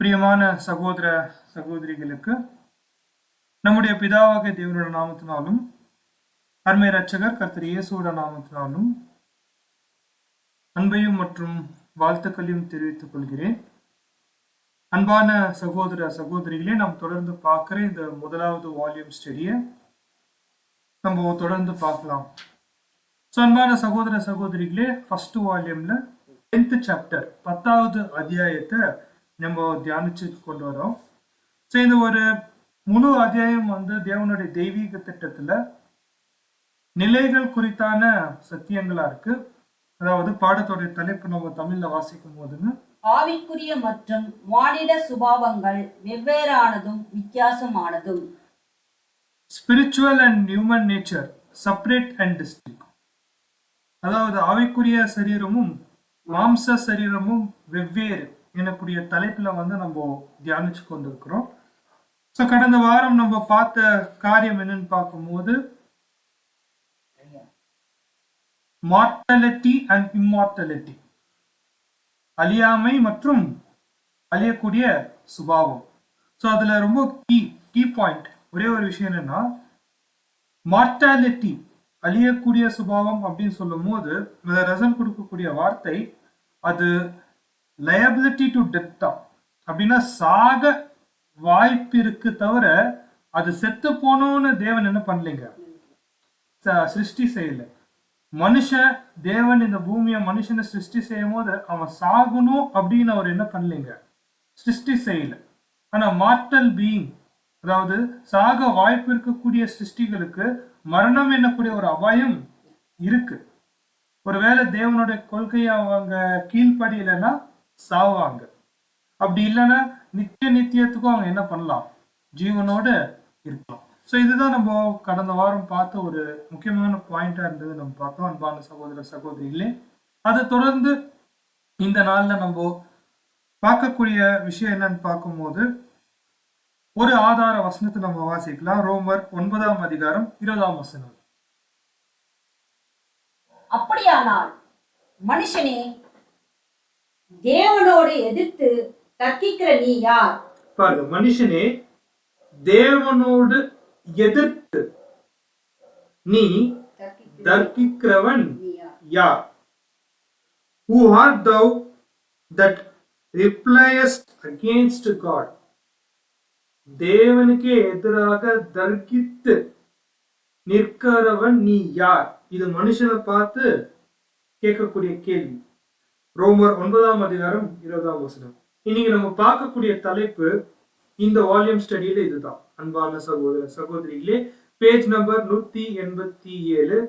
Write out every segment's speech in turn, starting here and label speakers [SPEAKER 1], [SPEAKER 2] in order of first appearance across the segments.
[SPEAKER 1] பிரியமான சகோதர சகோதரிகளுக்கு நம்முடைய பிதாவாகிய தேவனோட நாமத்தினாலும் அருமை இரட்சகர் கர்த்தர் இயேசுவோட நாமத்தினாலும் அன்பையும் மற்றும் வாழ்த்துக்களையும் தெரிவித்துக் கொள்கிறேன். அன்பான சகோதர சகோதரிகளே, நாம் தொடர்ந்து பார்க்கிற இந்த முதலாவது வால்யூம் ஸ்டடியை நம்ம தொடர்ந்து பார்க்கலாம். அன்பான சகோதர சகோதரிகளே, ஃபர்ஸ்ட் வால்யூம்ல 10th சாப்டர் 10வது அத்தியாயத்தை நம்ம தியானிச்சு கொண்டு வரோம். இந்த ஒரு முழு அத்தியாயம் தேவனுடைய தெய்வீக திட்டத்துல நிலைகள் குறித்தான சத்தியங்களா இருக்கு. அதாவது பாடத்தோடைய தலைப்பு நம்ம தமிழ்ல வாசிக்கும் போதுன்னு
[SPEAKER 2] ஆவிக்குரிய மற்றும் மானிட சுபாவங்கள் வெவ்வேறானதும் வித்தியாசமானதும்,
[SPEAKER 1] spiritual and human nature separate and distinct. அதாவது ஆவிக்குரிய சரீரமும் மாம்ச சரீரமும் வெவ்வேறு எனக்கூடிய தலைப்புல நம்ம தியானிச்சு கொண்டிருக்கிறோம். கடந்த வாரம் நம்ம பார்த்த காரியம் என்னன்னு பார்க்கும்போது மார்டாலிட்டி அண்ட் இம்மார்டாலிட்டி, அழியாமை மற்றும் அழியக்கூடிய சுபாவம். அதுல ரொம்ப கீ பாயிண்ட் ஒரே ஒரு விஷயம் என்னன்னா, மார்டாலிட்டி அழியக்கூடிய சுபாவம் அப்படின்னு சொல்லும் போது ரசன் கொடுக்கக்கூடிய வார்த்தை அது லயபிலிட்டி டு டெத் அப்படின்னா சாக வாய்ப்பு இருக்கு, தவிர அது செத்து போனோன்னு தேவன் என்ன பண்ணலைங்க, சிருஷ்டி செய்யல. மனுஷன் தேவன் இந்த பூமியை மனுஷனை சிருஷ்டி செய்யும் போது அவன் சாகணும் அப்படின்னு அவர் என்ன பண்ணலைங்க, சிருஷ்டி செய்யல. ஆனா மார்டல் பீயிங், அதாவது சாக வாய்ப்பு இருக்கக்கூடிய சிருஷ்டிகளுக்கு மரணம் என்னக்கூடிய ஒரு அபாயம் இருக்கு. ஒருவேளை தேவனுடைய கொள்கையை அவங்க கீழ்ப்படியலைன்னா சாவாங்க. அப்படி இல்லைன்னா நித்தியத்துக்கும் அவங்க என்ன பண்ணலாம், ஜீவனோட இருக்கலாம். இதுதான் நம்ம கடந்த வாரம் பார்த்த ஒரு முக்கியமான பாயிண்டா இருந்தது நம்ம பார்த்தோம். அன்பான சகோதர சகோதரிகளே, அதை தொடர்ந்து இந்த நாள்ல நம்ம பார்க்கக்கூடிய விஷயம் என்னன்னு பார்க்கும்போது ஒரு ஆதார வசனத்தை நம்ம வாசிக்கலாம். ரோமர் 9ஆம் அதிகாரம் 20ஆம் வசனம்.
[SPEAKER 2] அப்படியானால் மனுஷனே தேவனோடு எதிர்த்து தர்க்கிக்கிற நீ யார்?
[SPEAKER 1] பாருங்க, மனுஷனே தேவனோடு எதிர்த்து நீ தர்க்கிக்கிறவன் யார்? Who art thou that repliest against God? தேவனுக்கு எதிராக தர்க்கித்து நிற்கிறவன் நீ யார்? இது மனுஷனை பார்த்து கேட்கக்கூடிய கேள்வி. ரோமர் 9ஆம் அதிகாரம் 20ஆம் வசனம். இன்னைக்கு நம்ம பார்க்கக்கூடிய தலைப்பு இந்த வால்யூம் ஸ்டடியில இதுதான். அன்பான சகோதர சகோதரிகளே, பேஜ் நம்பர் 187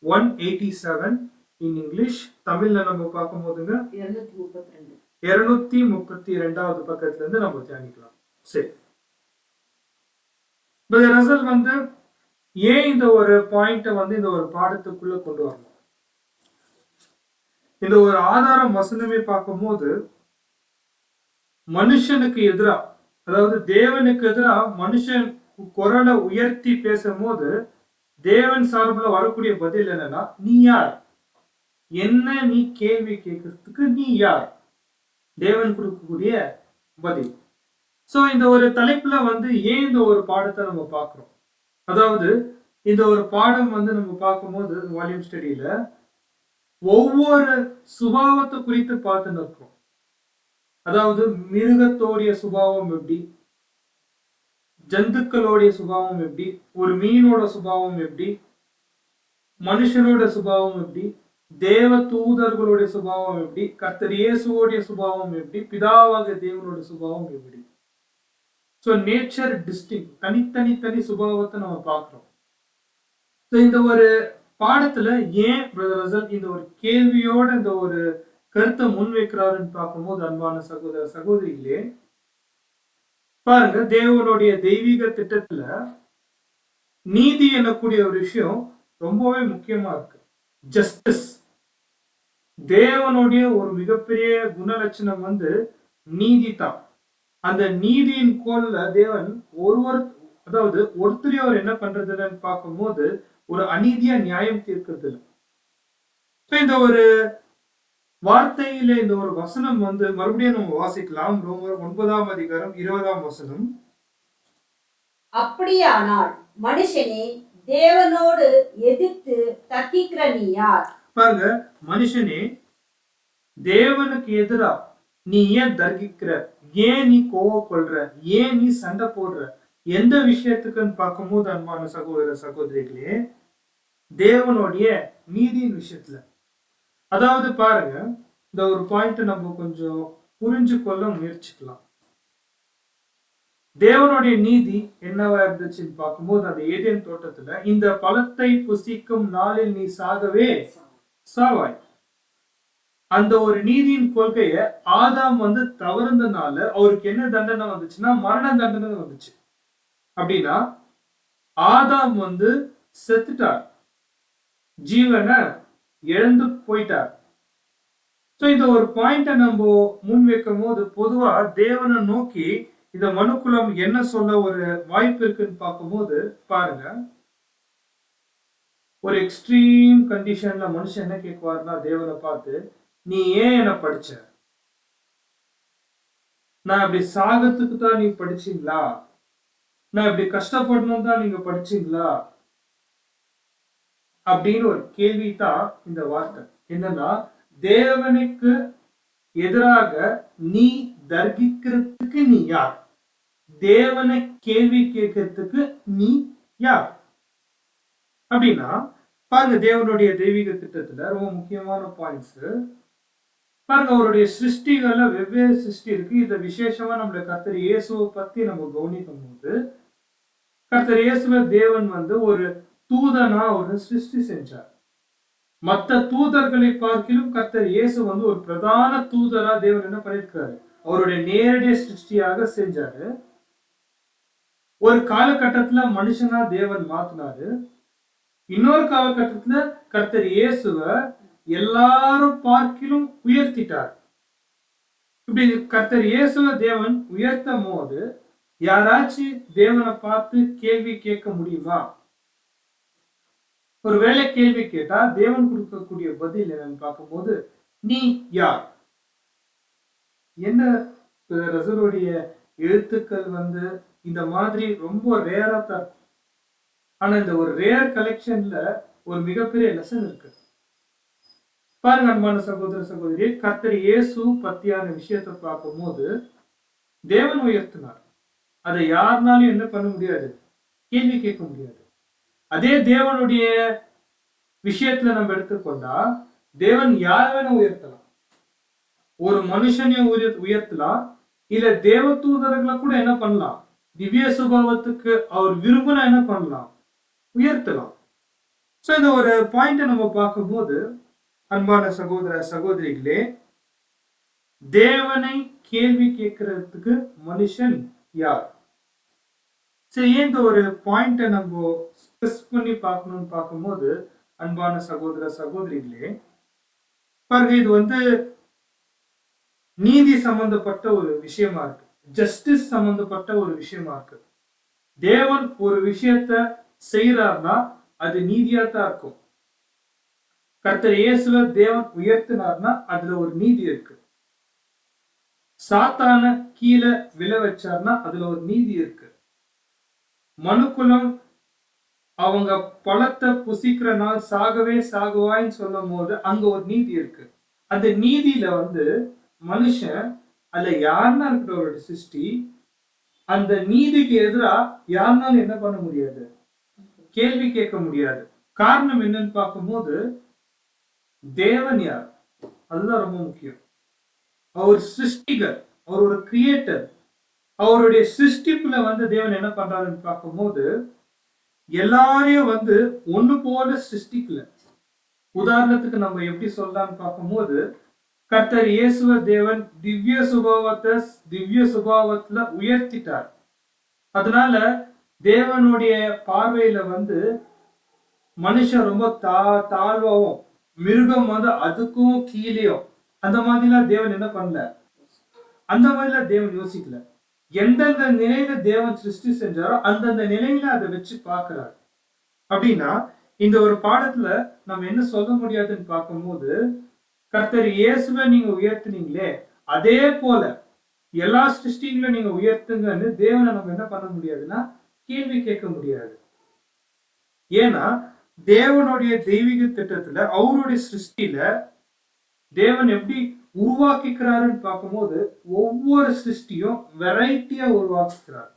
[SPEAKER 1] 187 இன் இங்கிலீஷ். தமிழ்ல நம்ம பார்க்கும் போதுங்க 232வது பக்கத்துல இருந்து நம்ம தியானிக்கலாம். சரி, ரசல் ஏன் இந்த ஒரு பாயிண்ட இந்த ஒரு பாடத்துக்குள்ள கொண்டு வரணும்? இந்த ஒரு ஆதாரம் வசனமே பார்க்கும்போது மனுஷனுக்கு எதிரா, அதாவது தேவனுக்கு எதிரா மனுஷன் குரலை உயர்த்தி பேசும்போது தேவன் சார்பில் வரக்கூடிய பதில் என்னன்னா, நீ யார், என்ன நீ கேள்வி கேட்கறதுக்கு நீ யார்? தேவன் கொடுக்கக்கூடிய பதில். இந்த ஒரு தலைப்புல ஏன் இந்த ஒரு பாடத்தை நம்ம பார்க்கிறோம்? அதாவது இந்த ஒரு பாடம் நம்ம பார்க்கும்போது வால்யூம் ஸ்டடியில ஒவ்வொரு சுபாவத்தை குறித்து பார்த்து நிற்கிறோம். அதாவது மிருகத்தோடைய சுபாவம் எப்படி, ஜந்துக்களோடைய சுபாவம் எப்படி, ஒரு மீனோட சுபாவம் எப்படி, மனுஷனோட சுபாவம் எப்படி, தேவ தூதர்களுடைய சுபாவம் எப்படி, கர்த்தர் இயேசுவோடைய சுபாவம் எப்படி, பிதாவாக தேவனோட சுபாவம் எப்படி. நேச்சர் டிஸ்டிங், தனி சுபாவத்தை நம்ம பார்க்கிறோம். இந்த ஒரு பாடத்துல ஏன் இந்த ஒரு கேள்வியோட இந்த ஒரு கருத்தை முன்வைக்கிறாருன்னு பார்க்கும்போது அன்பான சகோதர சகோதரிகளே, பாருங்க, தேவனுடைய தெய்வீக திட்டத்துல நீதி எனக்கூடிய ஒரு விஷயம் ரொம்பவே முக்கியமா இருக்கு. ஜஸ்டிஸ், தேவனுடைய ஒரு மிகப்பெரிய குணலட்சணம் நீதி தான். அந்த நீதியின் கோல்ல தேவன் ஒருத்தரையும் அவர் என்ன பண்றதுன்னு பார்க்கும்போது ஒரு அநீதியா நியாயம் தீர்க்கிறது இல்லை. இந்த ஒரு வார்த்தையில இந்த ஒரு வசனம் வந்து மறுபடியும் நம்ம வாசிக்கலாம். ரோமர் 9 அதிகாரம் 20 வசனம்.
[SPEAKER 2] அப்படியானால் மனுஷனே தேவனோடு எதிர்த்து தர்க்கிக்கிற நீ யார்?
[SPEAKER 1] பாருங்க, மனுஷனே தேவனுக்கு எதிரா நீ ஏன் தர்கிக்கிற, ஏன் நீ கோவப்படுற, ஏன் நீ சண்டை போடுற, எந்த விஷயத்துக்குன்னு பார்க்கும்போது அன்பான சகோதர சகோதரிகளே, தேவனுடைய நீதியின் விஷயத்துல. அதாவது பாருங்க, இந்த ஒரு பாயிண்ட் நம்ம கொஞ்சம் புரிஞ்சு கொள்ள முயற்சிக்கலாம். தேவனுடைய நீதி என்னவா இருந்துச்சுன்னு பார்க்கும்போது அந்த ஏதேன் தோட்டத்துல, இந்த பழத்தை புசிக்கும் நாளில் நீ சாகவே சாவாய். அந்த ஒரு நீதியின் கொள்கைய ஆதாம் வந்து தவறுந்தனால அவருக்கு என்ன தண்டனை வந்துச்சுன்னா மரண தண்டனை வந்துச்சு. அப்படின்னா ஆதாம் வந்து செத்துட்டார், ஜீவனை இழந்து போயிட்டார். சோ இந்த ஒரு பாயிண்ட நம்ம முன் வைக்கும் போது பொதுவா தேவனை நோக்கி இந்த மனுக்குலம் என்ன சொல்ல ஒரு வாய்ப்பு இருக்குன்னு பார்க்கும்போது பாருங்க, ஒரு எக்ஸ்ட்ரீம் கண்டிஷன்ல மனுஷன் என்ன கேட்குவாருன்னா தேவனை பார்த்து, நீ ஏன் என்ன படிச்ச, நான் இப்படி சாகத்துக்கு தான் நீ படிச்சீங்களா, நான் இப்படி கஷ்டப்படணும் தான் நீங்க படிச்சீங்களா அப்படின்னு ஒரு கேள்வி தான் இந்த வார்த்தை. என்னன்னா, தேவனுக்கு எதிராக நீ தர்கிக்கிறதுக்கு நீ யார், தேவனை கேள்வி கேட்கறதுக்கு நீ யார் அப்படின்னா பாருங்க, தேவனுடைய தெய்வீக திட்டத்துல ரொம்ப முக்கியமான பாயிண்ட்ஸ் பாருங்க. அவருடைய சிருஷ்டிகள்ல வெவ்வேறு சிருஷ்டி இருக்கு. இத விசேஷமா நம்மள கர்த்தர் இயேசுவை பத்தி நம்ம கவனிக்கும் போது, கர்த்தர் இயேசுவ தேவன் வந்து ஒரு தூதனா ஒரு சிருஷ்டி செஞ்சார். மற்ற தூதர்களை பார்க்கிலும் கர்த்தர் இயேசு வந்து ஒரு பிரதான தூதரா தேவன் என்ன பண்ணிருக்காரு, அவருடைய நேரடி சிருஷ்டியாக செஞ்சாரு. ஒரு காலகட்டத்துல மனுஷனா தேவன் மாத்தினாரு. இன்னொரு காலகட்டத்துல கர்த்தர் இயேசுவ எல்லாரும் பார்க்கிலும் உயர்த்திட்டார். இப்படி கர்த்தர் இயேசுவ தேவன் உயர்த்தும் போது யாராச்சும் தேவனை பார்த்து கேள்வி கேட்க முடியுமா? ஒருவேளை கேள்வி கேட்டா தேவன் கொடுக்கக்கூடிய பதில் என்னன்னு பார்க்கும்போது, நீ யார். என்ன ரசருடைய எழுத்துக்கள் வந்து இந்த மாதிரி ரொம்ப ரேரா தான் இருக்கும். ஆனா இந்த ஒரு ரேர் கலெக்ஷன்ல ஒரு மிகப்பெரிய லெசன் இருக்கு. பாருங்க அன்பான சகோதர சகோதரி, கர்த்தர் இயேசு பத்தியான விஷயத்தை பார்க்கும்போது தேவன் உயர்த்தினார். அதை யாருனாலும் என்ன பண்ண முடியாது, கேள்வி கேட்க முடியாது. அதே தேவனுடைய விஷயத்துல நம்ம எடுத்துக்கொண்டா தேவன் யார வேணா உயர்த்தலாம். ஒரு மனுஷனையும் உயர்த்தலாம், இல்ல தேவ தூதர்களை கூட என்ன பண்ணலாம், திவ்ய சுபாவத்துக்கு அவர் விரும்பினா என்ன பண்ணலாம், உயர்த்தலாம். சோ இந்த ஒரு பாயிண்ட நம்ம பார்க்கும்போது அன்பான சகோதர சகோதரிகளே, தேவனை கேள்வி கேட்கறதுக்கு மனுஷன் யார்? சரி, ஏன் இந்த ஒரு பாயிண்ட நம்ம ஸ்ட்ரெஸ் பண்ணி பார்க்கணும்னு பார்க்கும்போது அன்பான சகோதர சகோதரிகளே, பாருங்க, இது வந்து நீதி சம்பந்தப்பட்ட ஒரு விஷயமா இருக்கு, ஜஸ்டிஸ் சம்பந்தப்பட்ட ஒரு விஷயமா இருக்கு. தேவன் ஒரு விஷயத்த செய்யறார்னா அது நீதியா தான் இருக்கும். கர்த்தர் இயேசுவ தேவன் உயர்த்தினார்னா அதுல ஒரு நீதி இருக்கு. சாத்தான கீழே விழ வச்சார்னா அதுல ஒரு நீதி இருக்கு. மனுக்குலம் அவங்க பழத்தை புசிக்கிற நாள் சாகவே சாகுவாய்ன்னு சொல்லும் போது அங்க ஒரு நீதி இருக்கு. அந்த நீதியில வந்து மனுஷன் அதுல யாருன்னா இருக்கிறவரோட சிருஷ்டி, அந்த நீதிக்கு எதிரா யாருனாலும் என்ன பண்ண முடியாது, கேள்வி கேட்க முடியாது. காரணம் என்னன்னு பார்க்கும்போது தேவன் யார், அதுதான் ரொம்ப முக்கியம். அவர் சிருஷ்டிகர், அவர் ஒரு கிரியேட்டர். அவருடைய சிருஷ்டிப்புல வந்து தேவன் என்ன பண்றாருன்னு பார்க்கும்போது எல்லாரையும் வந்து ஒண்ணு போல சிருஷ்டிக்கல. உதாரணத்துக்கு நம்ம எப்படி சொல்லலாம்னு பார்க்கும்போது, கர்த்தர் இயேசுவ தேவன் திவ்ய சுபாவத்துல உயர்த்திட்டார். அதனால தேவனுடைய பார்வையில வந்து மனுஷன் ரொம்ப தாழ்வாவும், மிருகம் வந்து அதுக்கும் கீழேயும் அந்த மாதிரிலாம் தேவன் என்ன பண்ணல, அந்த மாதிரிலாம் தேவன் யோசிக்கல. எந்தெந்த நிலையில தேவன் சிருஷ்டி செஞ்சாரோ அந்தந்த நிலையில அதை வச்சு பார்க்கிறார். அப்படின்னா இந்த ஒரு பாடத்துல நம்ம என்ன சொல்ல முடியாதுன்னு பார்க்கும்போது, கர்த்தர் இயேசுவை நீங்க உயர்த்துனீங்களே, அதே போல எல்லா சிருஷ்டிகளும் நீங்க உயர்த்துங்கன்னு தேவனை நம்ம என்ன பண்ண முடியாதுன்னா கேள்வி கேட்க முடியாது. ஏன்னா தேவனுடைய தெய்வீக திட்டத்துல அவருடைய சிருஷ்டியில தேவன் எப்படி உருவாக்கிக்கிறாருன்னு பார்க்கும்போது ஒவ்வொரு சிருஷ்டியும் வெரைட்டியா உருவாக்குகிறார்.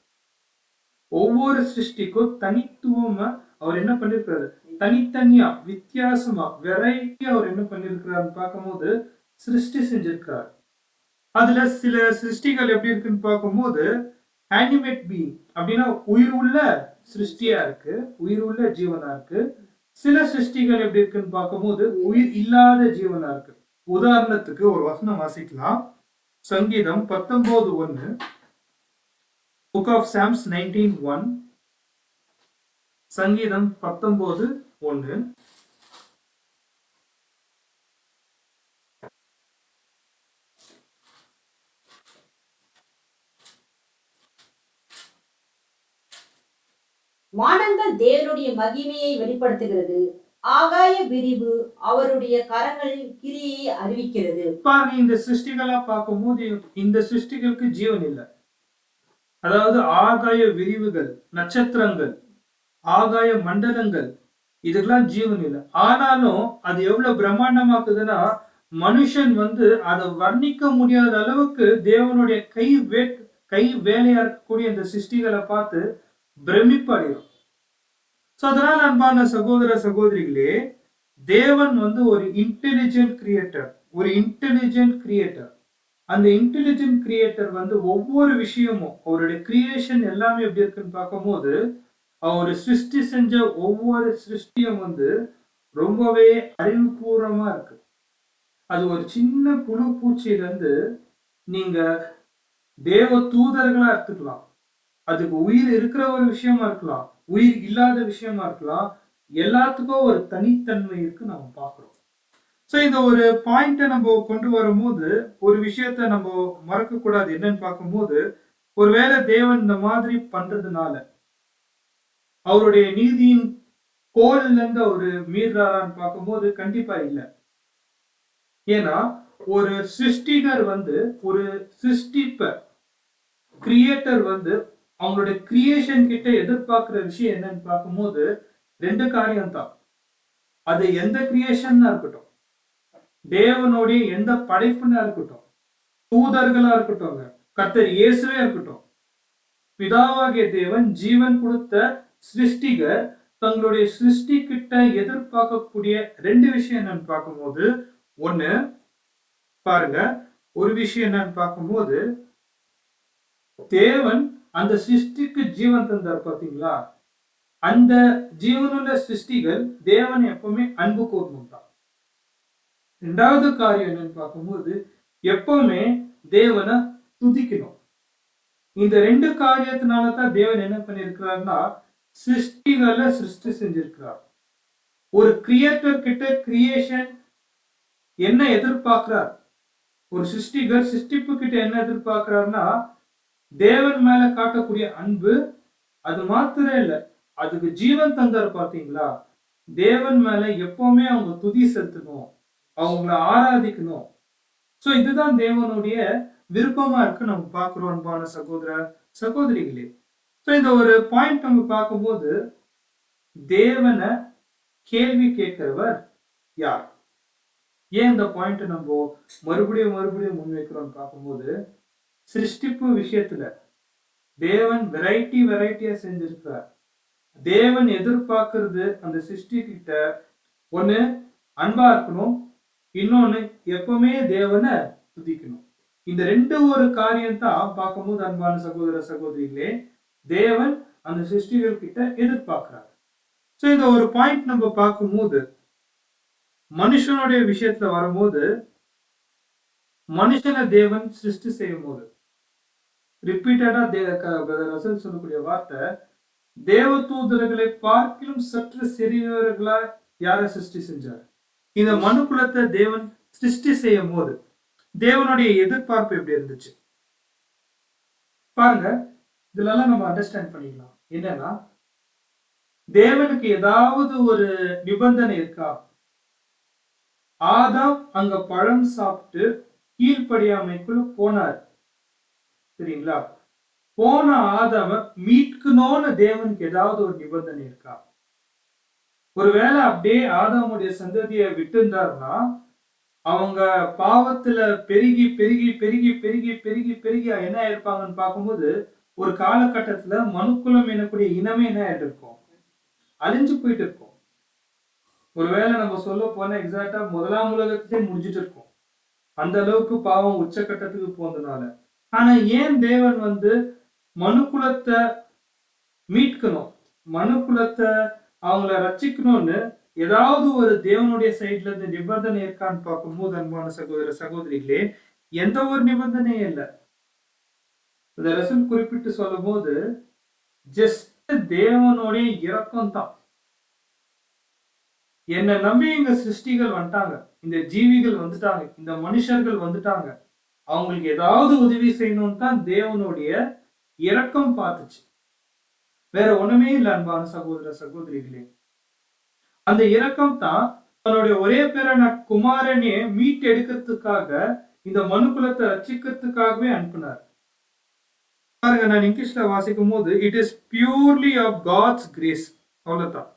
[SPEAKER 1] ஒவ்வொரு சிருஷ்டிக்கும் தனித்துவமா அவர் என்ன பண்ணிருக்கிறாரு, தனித்தனியா வித்தியாசமா வெரைட்டியா அவர் என்ன பண்ணிருக்கிறாருன்னு பார்க்கும்போது சிருஷ்டி செஞ்சிருக்கிறார். அதுல சில சிருஷ்டிகள் எப்படி இருக்குன்னு பார்க்கும்போது அனிமேட் பீயிங் அப்படின்னா உயிர் உள்ள சிருஷ்டியா இருக்கு, உயிர் உள்ள ஜீவனா இருக்கு. சில சிருஷ்டிகள் எப்படி இருக்குன்னு பார்க்கும்போது உயிர் இல்லாத ஜீவனா இருக்கு. உதாரணத்துக்கு ஒரு வசனம் வாசிக்கலாம். சங்கீதம் 19:1, புக் ஆஃப் சாம்ஸ் 19:1, சங்கீதம் 19:1.
[SPEAKER 2] வானங்கள் தேவனுடைய மகிமையை வெளிப்படுத்துகிறது, ஆகாய விரிவு அவருடைய கரங்களின் கிரியை அறிவிக்கிறது.
[SPEAKER 1] பாருங்க, இந்த சிருஷ்டிகளா பார்க்கும்போது இந்த சிருஷ்டிகளுக்கு ஜீவன் இல்லை. அதாவது ஆகாய விரிவுகள், நட்சத்திரங்கள், ஆகாய மண்டலங்கள், இதுக்கெல்லாம் ஜீவன் இல்லை. ஆனாலும் அது எவ்வளவு பிரம்மாண்டமாக்குதுன்னா மனுஷன் அதை வர்ணிக்க முடியாத அளவுக்கு தேவனுடைய கை வேலையா இருக்கக்கூடிய இந்த சிருஷ்டிகளை பார்த்து பிரமிப்படையும். சோ அதனால அன்பான சகோதர சகோதரிகளே, தேவன் ஒரு இன்டெலிஜென்ட் கிரியேட்டர், ஒரு இன்டெலிஜென்ட் கிரியேட்டர். அந்த இன்டெலிஜென்ட் கிரியேட்டர் ஒவ்வொரு விஷயமும் அவருடைய கிரியேஷன் எல்லாமே எப்படி இருக்குன்னு பார்க்கும்போது அவர் சிருஷ்டி செஞ்ச ஒவ்வொரு சிருஷ்டியும் ரொம்பவே அறிவுபூர்வமா இருக்கு. அது ஒரு சின்ன புழு பூச்சியில இருந்து நீங்க தேவ தூதர்களா எடுத்துக்கலாம், அதுக்கு உயிர் இருக்கிற ஒரு விஷயமா இருக்கலாம், உயிர் இல்லாத விஷயமா இருக்கலாம். எல்லாத்துக்கும் ஒரு தனித்தன்மை இருக்கு நம்ம பார்க்கிறோம். ஸோ இந்த ஒரு பாயிண்ட்டை நம்ம கொண்டு வரும்போது ஒரு விஷயத்த நம்ம மறக்க கூடாது. என்னன்னு பார்க்கும்போது ஒருவேளை தேவன் இந்த மாதிரி பண்றதுனால அவருடைய நீதியின் கோல்ல இருந்து அவரு மீறாரான்னு பார்க்கும்போது கண்டிப்பா இல்லை. ஏன்னா ஒரு சிருஷ்டிகர் ஒரு சிருஷ்டிப்ப கிரியேட்டர் அவங்களுடைய கிரியேஷன் கிட்ட எதிர்பார்க்கிற விஷயம் என்னன்னு பார்க்கும்போது ரெண்டு காரியம் தான். அது எந்த கிரியேஷன்னா இருக்கட்டும், தேவனுடைய எந்த படைப்புனா இருக்கட்டும், தூதர்களா இருக்கட்டும், கர்த்தர் இயேசுவே இருக்கட்டும், பிதாவாகிய தேவன் ஜீவன் கொடுத்த சிருஷ்டிகர் தங்களுடைய சிருஷ்டி கிட்ட எதிர்பார்க்கக்கூடிய ரெண்டு விஷயம் என்னன்னு பார்க்கும்போது, ஒண்ணு பாருங்க, ஒரு விஷயம் என்னன்னு பார்க்கும்போது தேவன் அந்த சிருஷ்டிக்கு ஜீவன் தந்தார் பாத்தீங்களா, அந்த ஜீவனுள்ள சிருஷ்டிகள் தேவன் எப்பவுமே அன்பு கூர்ணும் தான். ரெண்டாவது காரியம் என்னன்னு பார்க்கும்போது எப்பவுமே தேவனை துதிக்கணும். இந்த ரெண்டு காரியத்தினாலதான் தேவன் என்ன பண்ணிருக்கிறார்னா சிருஷ்டிகளை சிருஷ்டி செஞ்சிருக்கிறார். ஒரு கிரியேட்டர் கிட்ட கிரியேஷன் என்ன எதிர்பார்க்கிறார், ஒரு சிருஷ்டிகர் சிருஷ்டிப்பு கிட்ட என்ன எதிர்பார்க்கிறார்னா தேவன் மேல காட்டக்கூடிய அன்பு. அது மாத்திரம் இல்ல, அதுக்கு ஜீவன் தந்தார் பாத்தீங்களா, தேவன் மேல எப்பவுமே அவங்க துதி செலுத்தணும், அவங்கள ஆராதிக்கணும். சோ இதுதான் தேவனுடைய விருப்பமா இருக்கு நம்ம பார்க்கிறோம் அன்பான சகோதர சகோதரிகளே. சோ இந்த ஒரு பாயிண்ட் நம்ம பார்க்கும்போது தேவனை கேள்வி கேட்கிறவர் யார்? ஏன் இந்த பாயிண்ட் நம்ம மறுபடியும் முன்வைக்கிறோம்னு பார்க்கும்போது சிருஷ்டிப்பு விஷயத்துல தேவன் வெரைட்டியா செஞ்சிருக்கிறார். தேவன் எதிர்பார்க்கிறது அந்த சிருஷ்டி கிட்ட ஒண்ணு அன்பா இருக்கணும், இன்னொன்னு எப்பவுமே தேவனை துதிக்கணும். இந்த ரெண்டு ஒரு காரியம் தான் பார்க்கும்போது அன்பான சகோதர சகோதரிகளே தேவன் அந்த சிருஷ்டிகள் கிட்ட எதிர்பார்க்கிறார். சோ இந்த ஒரு பாயிண்ட் நம்ம பார்க்கும்போது மனுஷனுடைய விஷயத்துல வரும்போது மனுஷனை தேவன் சிருஷ்டி செய்யும் போது ரிப்பீட்டடா ரசல் சொல்லக்கூடிய வார்த்தை, தேவ தூதர்களை பார்க்கிலும் சற்று சிறியவர்களா யார சிருஷ்டி செஞ்சார். இந்த மனுக்குலத்தை தேவன் சிருஷ்டி செய்யும் போது தேவனுடைய எதிர்பார்ப்பு எப்படி இருந்துச்சு பாருங்க. இதுல எல்லாம் நம்ம அண்டர்ஸ்டாண்ட் பண்ணிக்கலாம். என்னன்னா தேவனுக்கு ஏதாவது ஒரு நிபந்தனை இருக்கா, ஆதாம் அங்க பழம் சாப்பிட்டு கீழ்ப்படியாமைக்குள்ள போனார். சரிங்களா? போன ஆதாம மீட்கணும்னு தேவனுக்கு ஏதாவது ஒரு நிபந்தனை இருக்கா? ஒருவேளை அப்படியே ஆதாமுடைய சந்ததியை விட்டு இருந்தாருன்னா அவங்க பாவத்துல பெருகி பெருகி பெருகி பெருகி பெருகி பெருகி என்ன ஆயிருப்பாங்கன்னு பார்க்கும்போது ஒரு காலகட்டத்துல மனுக்குலம் எனக்கூடிய இனமே என்ன ஆயிட்டு இருக்கும், அழிஞ்சு போயிட்டு இருக்கும். ஒருவேளை நம்ம சொல்ல போனா எக்ஸாக்டா முதலாம் உலகத்திலே முடிஞ்சிட்டு இருக்கும். அந்த அளவுக்கு பாவம் உச்சக்கட்டத்துக்கு போனதுனால. ஆனா ஏன் தேவன் மனுக்குலத்தை மீட்கணும், மனுக்குலத்தை அவங்கள ரட்சிக்கணும்னு ஏதாவது ஒரு தேவனுடைய சைட்ல இருந்து நிபந்தனை இருக்கான்னு பார்க்கும்போது அன்பான சகோதர சகோதரிகளே எந்த ஒரு நிபந்தனையும் இல்லை. இந்த ரசூல் குறிப்பிட்டு சொல்லும் போது ஜஸ்ட் தேவனுடைய இரக்கம் தான். என்னை நம்பி இங்க சிருஷ்டிகள் வந்துட்டாங்க, இந்த ஜீவிகள் வந்துட்டாங்க, இந்த மனுஷர்கள் வந்துட்டாங்க, அவங்களுக்கு ஏதாவது உதவி செய்யணும்னு தான் தேவனுடைய இரக்கம் பார்த்துச்சு. வேற ஒண்ணுமே இல்லை அன்பான சகோதர சகோதரிகளே. அந்த இரக்கம் தான் தன்னுடைய ஒரே பேரான குமாரனே மீட் எடுக்கிறதுக்காக இந்த மனுக்குலத்தை ரட்சிக்கிறதுக்காகவே அனுப்பினார். பாருங்க, நான் இங்கிலீஷ்ல வாசிக்கும் போது it is purely of God's grace, அவ்வளவுதான்.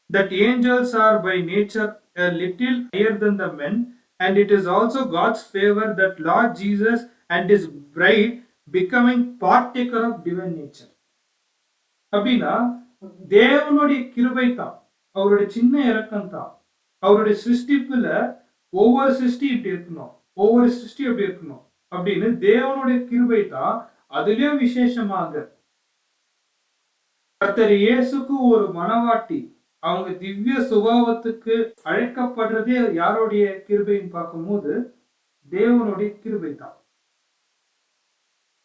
[SPEAKER 1] That angels are by nature a little higher than the men, and it is also God's favor that Lord Jesus and his bride becoming partaker of divine nature. அப்படின்னா தேவனுடைய கிருபை தான், அவருடைய சின்ன இரக்கம் தான், அவருடைய சிருஷ்டிப்புல ஒவ்வொரு சிருஷ்டி இப்படி இருக்கணும், ஒவ்வொரு சிருஷ்டி எப்படி இருக்கணும் அப்படின்னு தேவனுடைய கிருபை தான். அதுலயும் விசேஷமாக கர்த்தர் இயேசுக்கு ஒரு மனவாட்டி அவங்க திவ்ய சுபாவத்துக்கு அழைக்கப்படுறதே யாருடைய கிருபைன்னு பார்க்கும்போது தேவனுடைய கிருபை தான்.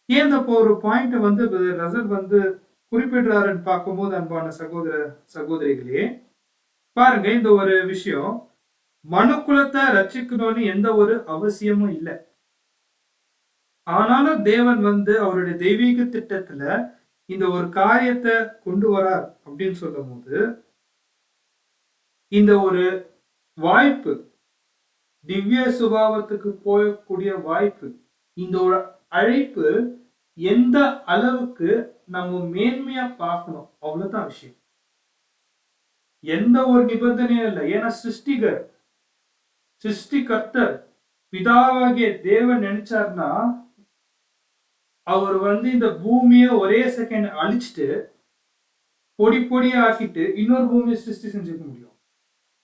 [SPEAKER 1] ஏன் இப்போ ஒரு பாயிண்ட் ரசல் குறிப்பிடுறாருன்னு பார்க்கும்போது அன்பான சகோதர சகோதரிகளே பாருங்க, இந்த ஒரு விஷயம் மனுக்குலத்தை ரட்சிக்கணும்னு எந்த ஒரு அவசியமும் இல்லை. ஆனாலும் தேவன் அவருடைய தெய்வீக திட்டத்துல இந்த ஒரு காரியத்தை கொண்டு வரார் அப்படின்னு சொல்லும் போது இந்த ஒரு வாய்ப்பு, திவ்ய சுபாவத்துக்கு போகக்கூடிய வாய்ப்பு, இந்த ஒரு அழைப்பு எந்த அளவுக்கு நம்ம மேன்மையா பார்க்கணும் அவ்வளவுதான் விஷயம். எந்த ஒரு நிபந்தனையும் இல்லை. ஏன்னா சிருஷ்டிகர்த்தர் பிதாவாகிய தேவன் நினைச்சார்னா அவர் இந்த பூமியை ஒரே செகண்ட் அழிச்சிட்டு பொடி பொடியா ஆக்கிட்டு இன்னொரு பூமியை சிருஷ்டி செஞ்சுக்க முடியும்.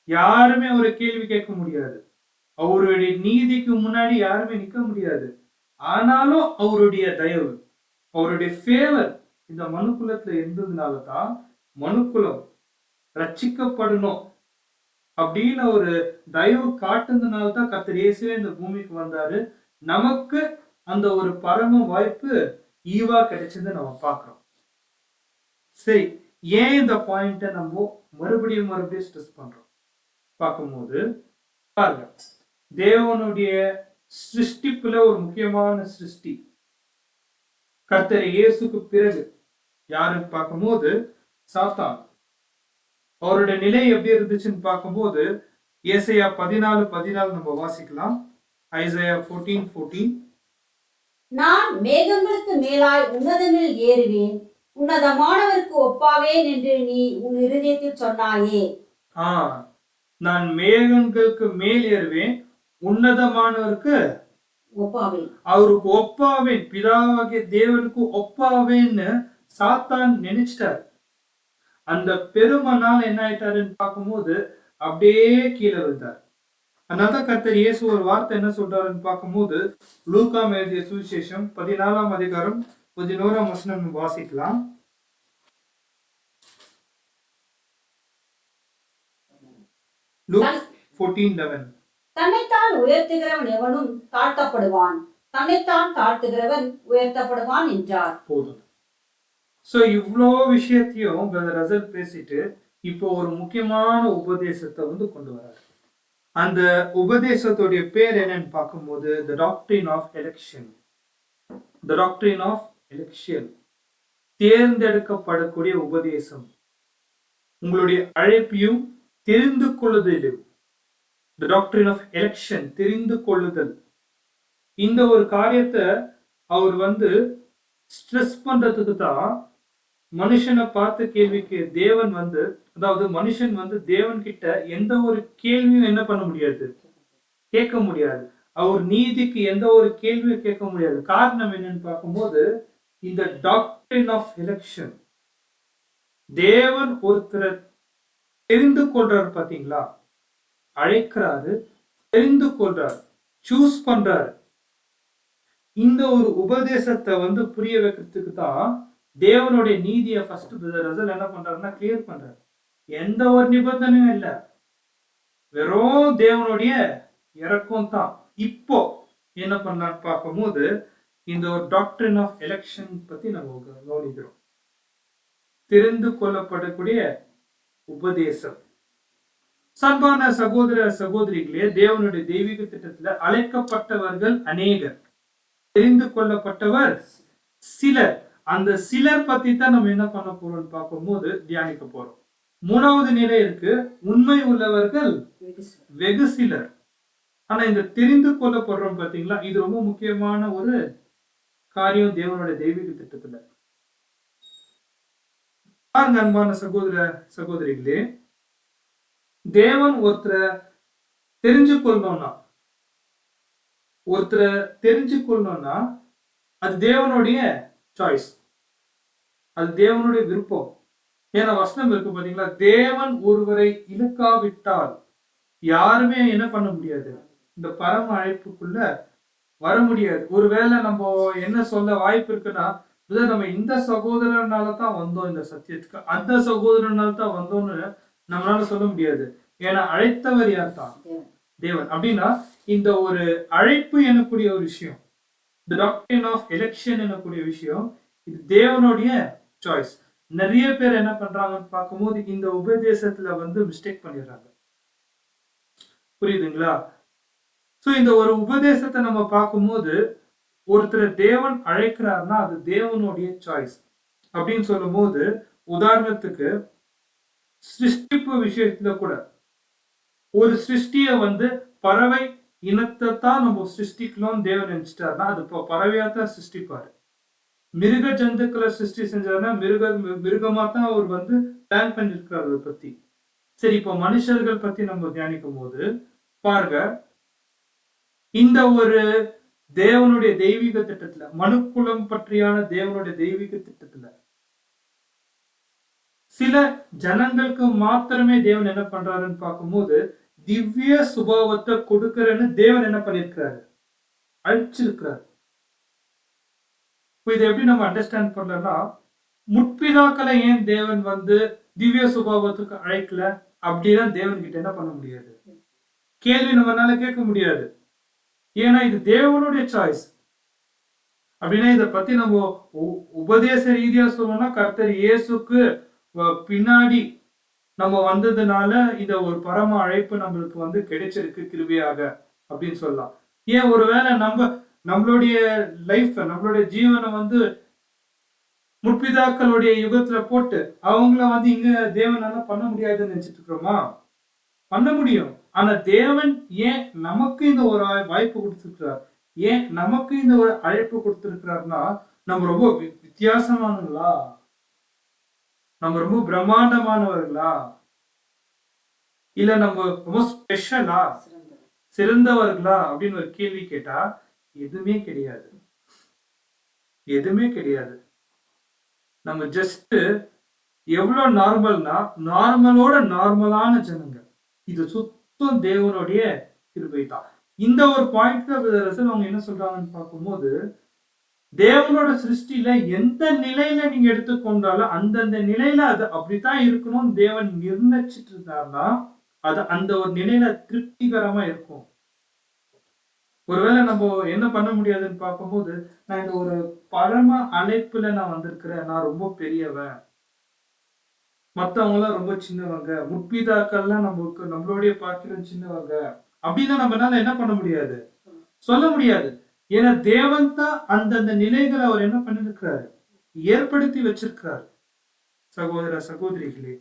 [SPEAKER 1] யாருமே ஒரு கேள்வி கேட்க முடியாது. அவருடைய நீதிக்கு முன்னாடி யாருமே நிக்க முடியாது. ஆனாலும் அவருடைய தயவு, அவருடைய ஃபேவர் இந்த மனுக்குலத்துல இருந்ததுனாலதான் மனுக்குலம் ரட்சிக்கப்படணும் அப்படின்னு ஒரு தயவு காட்டுனதுனால்தான் கர்த்தர் இயேசுவே இந்த பூமிக்கு வந்தாரு. நமக்கு அந்த ஒரு பரம வாய்ப்பு ஈவா கிடைச்சது நம்ம பார்க்கிறோம். சரி, ஏன் இந்த பாயிண்ட நம்ம மறுபடியும் ஸ்ட்ரெஸ் பண்றோம் பார்க்கும்போது பாருங்க, தேவனுடைய சிருஷ்டிப்புல ஒரு முக்கியமான சிருஷ்டி கர்த்தர் இயேசுக்கு பிறகு யாருன்னு பார்க்கும்போது சாத்தான். அவருடைய நிலை எப்படி இருந்துச்சுன்னு பார்க்கும்போது ஏசாயா 14:14 நம்ம வாசிக்கலாம். ஐசாயா 14:14.
[SPEAKER 2] நான் மேகங்களுக்கு மேலாய் உன்னதங்களில் ஏறுவேன், உன்னதமானவருக்கு ஒப்பாவேன் என்று நீ உன் இருதயத்தில் சொன்னாயே.
[SPEAKER 1] நான் மேகங்களுக்கு மேல் ஏறுவேன், உன்னதமானவருக்கு
[SPEAKER 2] ஒப்பாவேன்,
[SPEAKER 1] அவருக்கு ஒப்பாவேன், பிதாவாகிய தேவனுக்கு ஒப்பாவேன்னு சாத்தான் நினைச்சிட்டார். அந்த பெருமனால் என்ன ஆயிட்டாருன்னு பார்க்கும்போது அப்படியே கீழே விழுந்தார். அதனால்தான் கர்த்தர் இயேசு ஒரு வார்த்தை என்ன சொல்றாருன்னு பார்க்கும்போது லூக்கா எழுதிய சுவிசேஷம் 14ஆம் அதிகாரம் 11ஆம் வசனம் வாசிக்கலாம்.
[SPEAKER 2] தன்னைத்தான் உயர்த்துகிறவன் எவனும் தாழ்த்தப்படுவான், தன்னைத்தான் தாழ்த்துகிறவன் உயர்த்தப்படுவான் என்றார்.
[SPEAKER 1] போதும். சோ இவ்வளோ விஷயத்தையும் பிரதர் ரசல் பேசிட்டு இப்போ ஒரு முக்கியமான உபதேசத்தை கொண்டு வராரு. அந்த உபதேசத்துடைய பேர் என்னன்னு பார்க்கும்போது the doctrine of election. The doctrine of election, தேர்ந்தெடுக்கப்படக்கூடிய உபதேசம். உங்களுடைய அழைப்பையும் தெரிந்து கொள்ளுதலும் the doctrine of election, தெரிந்து கொள்ளுதல். இந்த ஒரு காரியத்தை அவர் வந்து ஸ்ட்ரெஸ் பண்றதுக்கு தான் மனுஷனை பார்த்து கேள்விக்கு தேவன் வந்து, அதாவது மனுஷன் வந்து தேவன் கிட்ட எந்த ஒரு கேள்வியும் என்ன பண்ண முடியாது, கேட்க முடியாது. அவர் நீதிக்கு எந்த ஒரு கேள்வியும் கேட்க முடியாது. காரணம் என்னன்னு பார்க்கும்போது இந்த டாக்டரின் ஆஃப் எலெக்ஷன், தேவன் ஒருத்தரை தெரிந்து கொள்றாரு பாத்தீங்களா, அழைக்கிறாரு, தெரிந்து கொள்றாரு, சூஸ் பண்றாரு. இந்த ஒரு உபதேசத்தை வந்து புரிய வைக்கிறதுக்கு தான் தேவனுடைய நீதியை ஃபர்ஸ்ட் ரசல் என்ன பண்றாருன்னா கிளியர் பண்றாரு. எந்த ஒரு நிபந்தனையும் இல்லை, வெறும் தேவனுடைய இறக்கம் தான். இப்போ என்ன பண்ணலான்னு பார்க்கும்போது இந்த ஒரு டாக்டரின் ஆஃப் எலெக்ஷன் பத்தி நம்ம கவனிக்கிறோம். தெரிந்து கொள்ளப்படக்கூடிய உபதேசம். சன்பான சகோதர சகோதரிகளே, தேவனுடைய தெய்வீக திட்டத்துல அழைக்கப்பட்டவர்கள் அநேகர், தெரிந்து கொள்ளப்பட்டவர் சிலர். அந்த சிலர் பத்தி தான் நம்ம என்ன பண்ண போறோம்னு பார்க்கும்போது தியானிக்க போறோம். மூணாவது நிலை இருக்கு, உண்மை உள்ளவர்கள் வெகு சிலர். ஆனா இந்த தெரிந்து கொள்ளப்படுறோம் பாத்தீங்களா, இது ரொம்ப முக்கியமான ஒரு காரியம் தேவனுடைய தெய்வீக திட்டத்துல. பாருங்க அன்பான சகோதர சகோதரிகளே, தேவன் ஒருத்தரை தெரிஞ்சு கொள்ளணும்னா அது தேவனுடைய சாய்ஸ், அது தேவனுடைய விருப்பம். ஏன்னா வசனம் இருக்கு பாத்தீங்களா, தேவன் ஒருவரை இழுக்காவிட்டால் யாருமே என்ன பண்ண முடியாது, இந்த பரம அழைப்புக்குள்ள வர முடியாது. ஒருவேளை நம்ம என்ன சொல்ல வாய்ப்பு இருக்குன்னா, நம்ம இந்த சகோதரனால தான் வந்தோம் இந்த சத்தியத்துக்கு, அந்த சகோதரனால தான் வந்தோம்னு நம்மளால சொல்ல முடியாது. ஏன்னா அழைத்தவர் யார் தான் தேவன். அப்படின்னா இந்த ஒரு அழைப்பு எனக்கூடிய ஒரு விஷயம், the doctrine of election எனக்கூடிய விஷயம், இது தேவனுடைய சாய்ஸ். நிறைய பேர் என்ன பண்றாங்கன்னு பார்க்கும்போது இந்த உபதேசத்துல வந்து மிஸ்டேக் பண்ணிடுறாங்க. புரியுதுங்களா? சோ இந்த ஒரு உபதேசத்தை நம்ம பார்க்கும்போது ஒருத்தர் தேவன் அழைக்கிறாருன்னா அது தேவனுடைய சாய்ஸ் அப்படின்னு சொல்லும் போது, உதாரணத்துக்கு சிருஷ்டிப்பு விஷயத்துல கூட ஒரு சிருஷ்டிய வந்து பறவை இனத்தை தான் நம்ம சிருஷ்டிக்கணும் தேவன் நினைச்சிட்டாருன்னா அது பறவையா தான் சிருஷ்டிப்பாரு. மிருக ஜந்துக்களை சிருஷ்டி செஞ்சாருன்னா மிருகமா தான் அவர் வந்து பிளான் பண்ணிருக்காரு அதை பத்தி. சரி, இப்போ மனுஷர்கள் பத்தி நம்ம தியானிக்கும் போது பாருங்க, இந்த ஒரு தேவனுடைய தெய்வீக திட்டத்துல, மனுக்குலம் பற்றியான தேவனுடைய தெய்வீக திட்டத்துல சில ஜனங்களுக்கு மாத்திரமே தேவன் என்ன பண்றாருன்னு பார்க்கும்போது திவ்ய சுபாவத்தை கொடுக்கறன்னு தேவன் என்ன பண்ணிருக்கிறாரு, அழிச்சிருக்கிறாரு. இதை எப்படி நம்ம அண்டர்ஸ்டாண்ட் பண்ணலன்னா, முற்பிதாக்களை ஏன் தேவன் வந்து திவ்ய சுபாவத்துக்கு அழைக்கல அப்படின்னா தேவன் கிட்ட என்ன பண்ண முடியாது, கேள்வி நம்மளால கேட்க முடியாது. ஏன்னா இது தேவனுடைய சாய்ஸ். அப்படின்னா இதை பத்தி நம்ம உபதேச ரீதியா சொல்லணும்னா, கர்த்தர் இயேசுக்கு பின்னாடி நம்ம வந்ததுனால இந்த ஒரு பரம அழைப்பு நம்மளுக்கு வந்து கிடைச்சிருக்கு கிருபையாக அப்படின்னு சொல்லலாம். ஏன் ஒருவேளை நம்மளுடைய லைஃப், நம்மளுடைய ஜீவனை வந்து முற்பிதாக்களுடைய யுகத்துல போட்டு அவங்கள வந்து இங்க தேவனால பண்ண முடியாதுன்னு நினைச்சிட்டு இருக்கிறோமா? பண்ண முடியும். ஆனா தேவன் ஏன் நமக்கு இந்த ஒரு வாய்ப்பு கொடுத்திருக்கிறார், ஏன் நமக்கு இந்த ஒரு அழைப்பு கொடுத்திருக்கிறார்னா, நம்ம ரொம்ப வித்தியாசமானவங்களா, நம்ம ரொம்ப பிரம்மாண்டமானவர்களா, இல்ல நம்ம ரொம்ப ஸ்பெஷலா, சிறந்தவர்களா அப்படின்னு ஒரு கேள்வி கேட்டா எதுவுமே கிடையாது, எதுவுமே கிடையாது. நம்ம ஜஸ்ட் எவ்வளவு நார்மல்னா நார்மலோட நார்மலான ஜனங்க. இது சுத்தம் தேவனுடைய கிருபை தான். இந்த ஒரு பாயிண்ட்ல அவங்க என்ன சொல்றாங்கன்னு பார்க்கும்போது, தேவனோட சிருஷ்டியில எந்த நிலையில நீங்க எடுத்துக்கொண்டாலும் அந்தந்த நிலையில அது அப்படித்தான் இருக்கணும் தேவன் நிர்ணயிச்சிட்டு இருந்தாருன்னா அது அந்த ஒரு நிலையில திருப்திகரமா இருக்கும். ஒருவேளை நம்ம என்ன பண்ண முடியாதுன்னு பார்க்கும்போது, நான் இந்த ஒரு பரம அழைப்புல நான் வந்திருக்கிறேன், நான் ரொம்ப பெரியவன், மத்தவங்க எல்லாம் ரொம்ப சின்னவங்க, முற்பிதாக்கள்லாம் நம்மளுடைய பார்க்கிறோம் சின்னவங்க அப்படின்னு நம்மளால என்ன பண்ண முடியாது, சொல்ல முடியாது. ஏன்னா தேவன் தான் அந்தந்த நிலைகளை அவர் என்ன பண்ணிருக்கிறாரு, ஏற்படுத்தி வச்சிருக்கிறாரு. சகோதர சகோதரிகளே,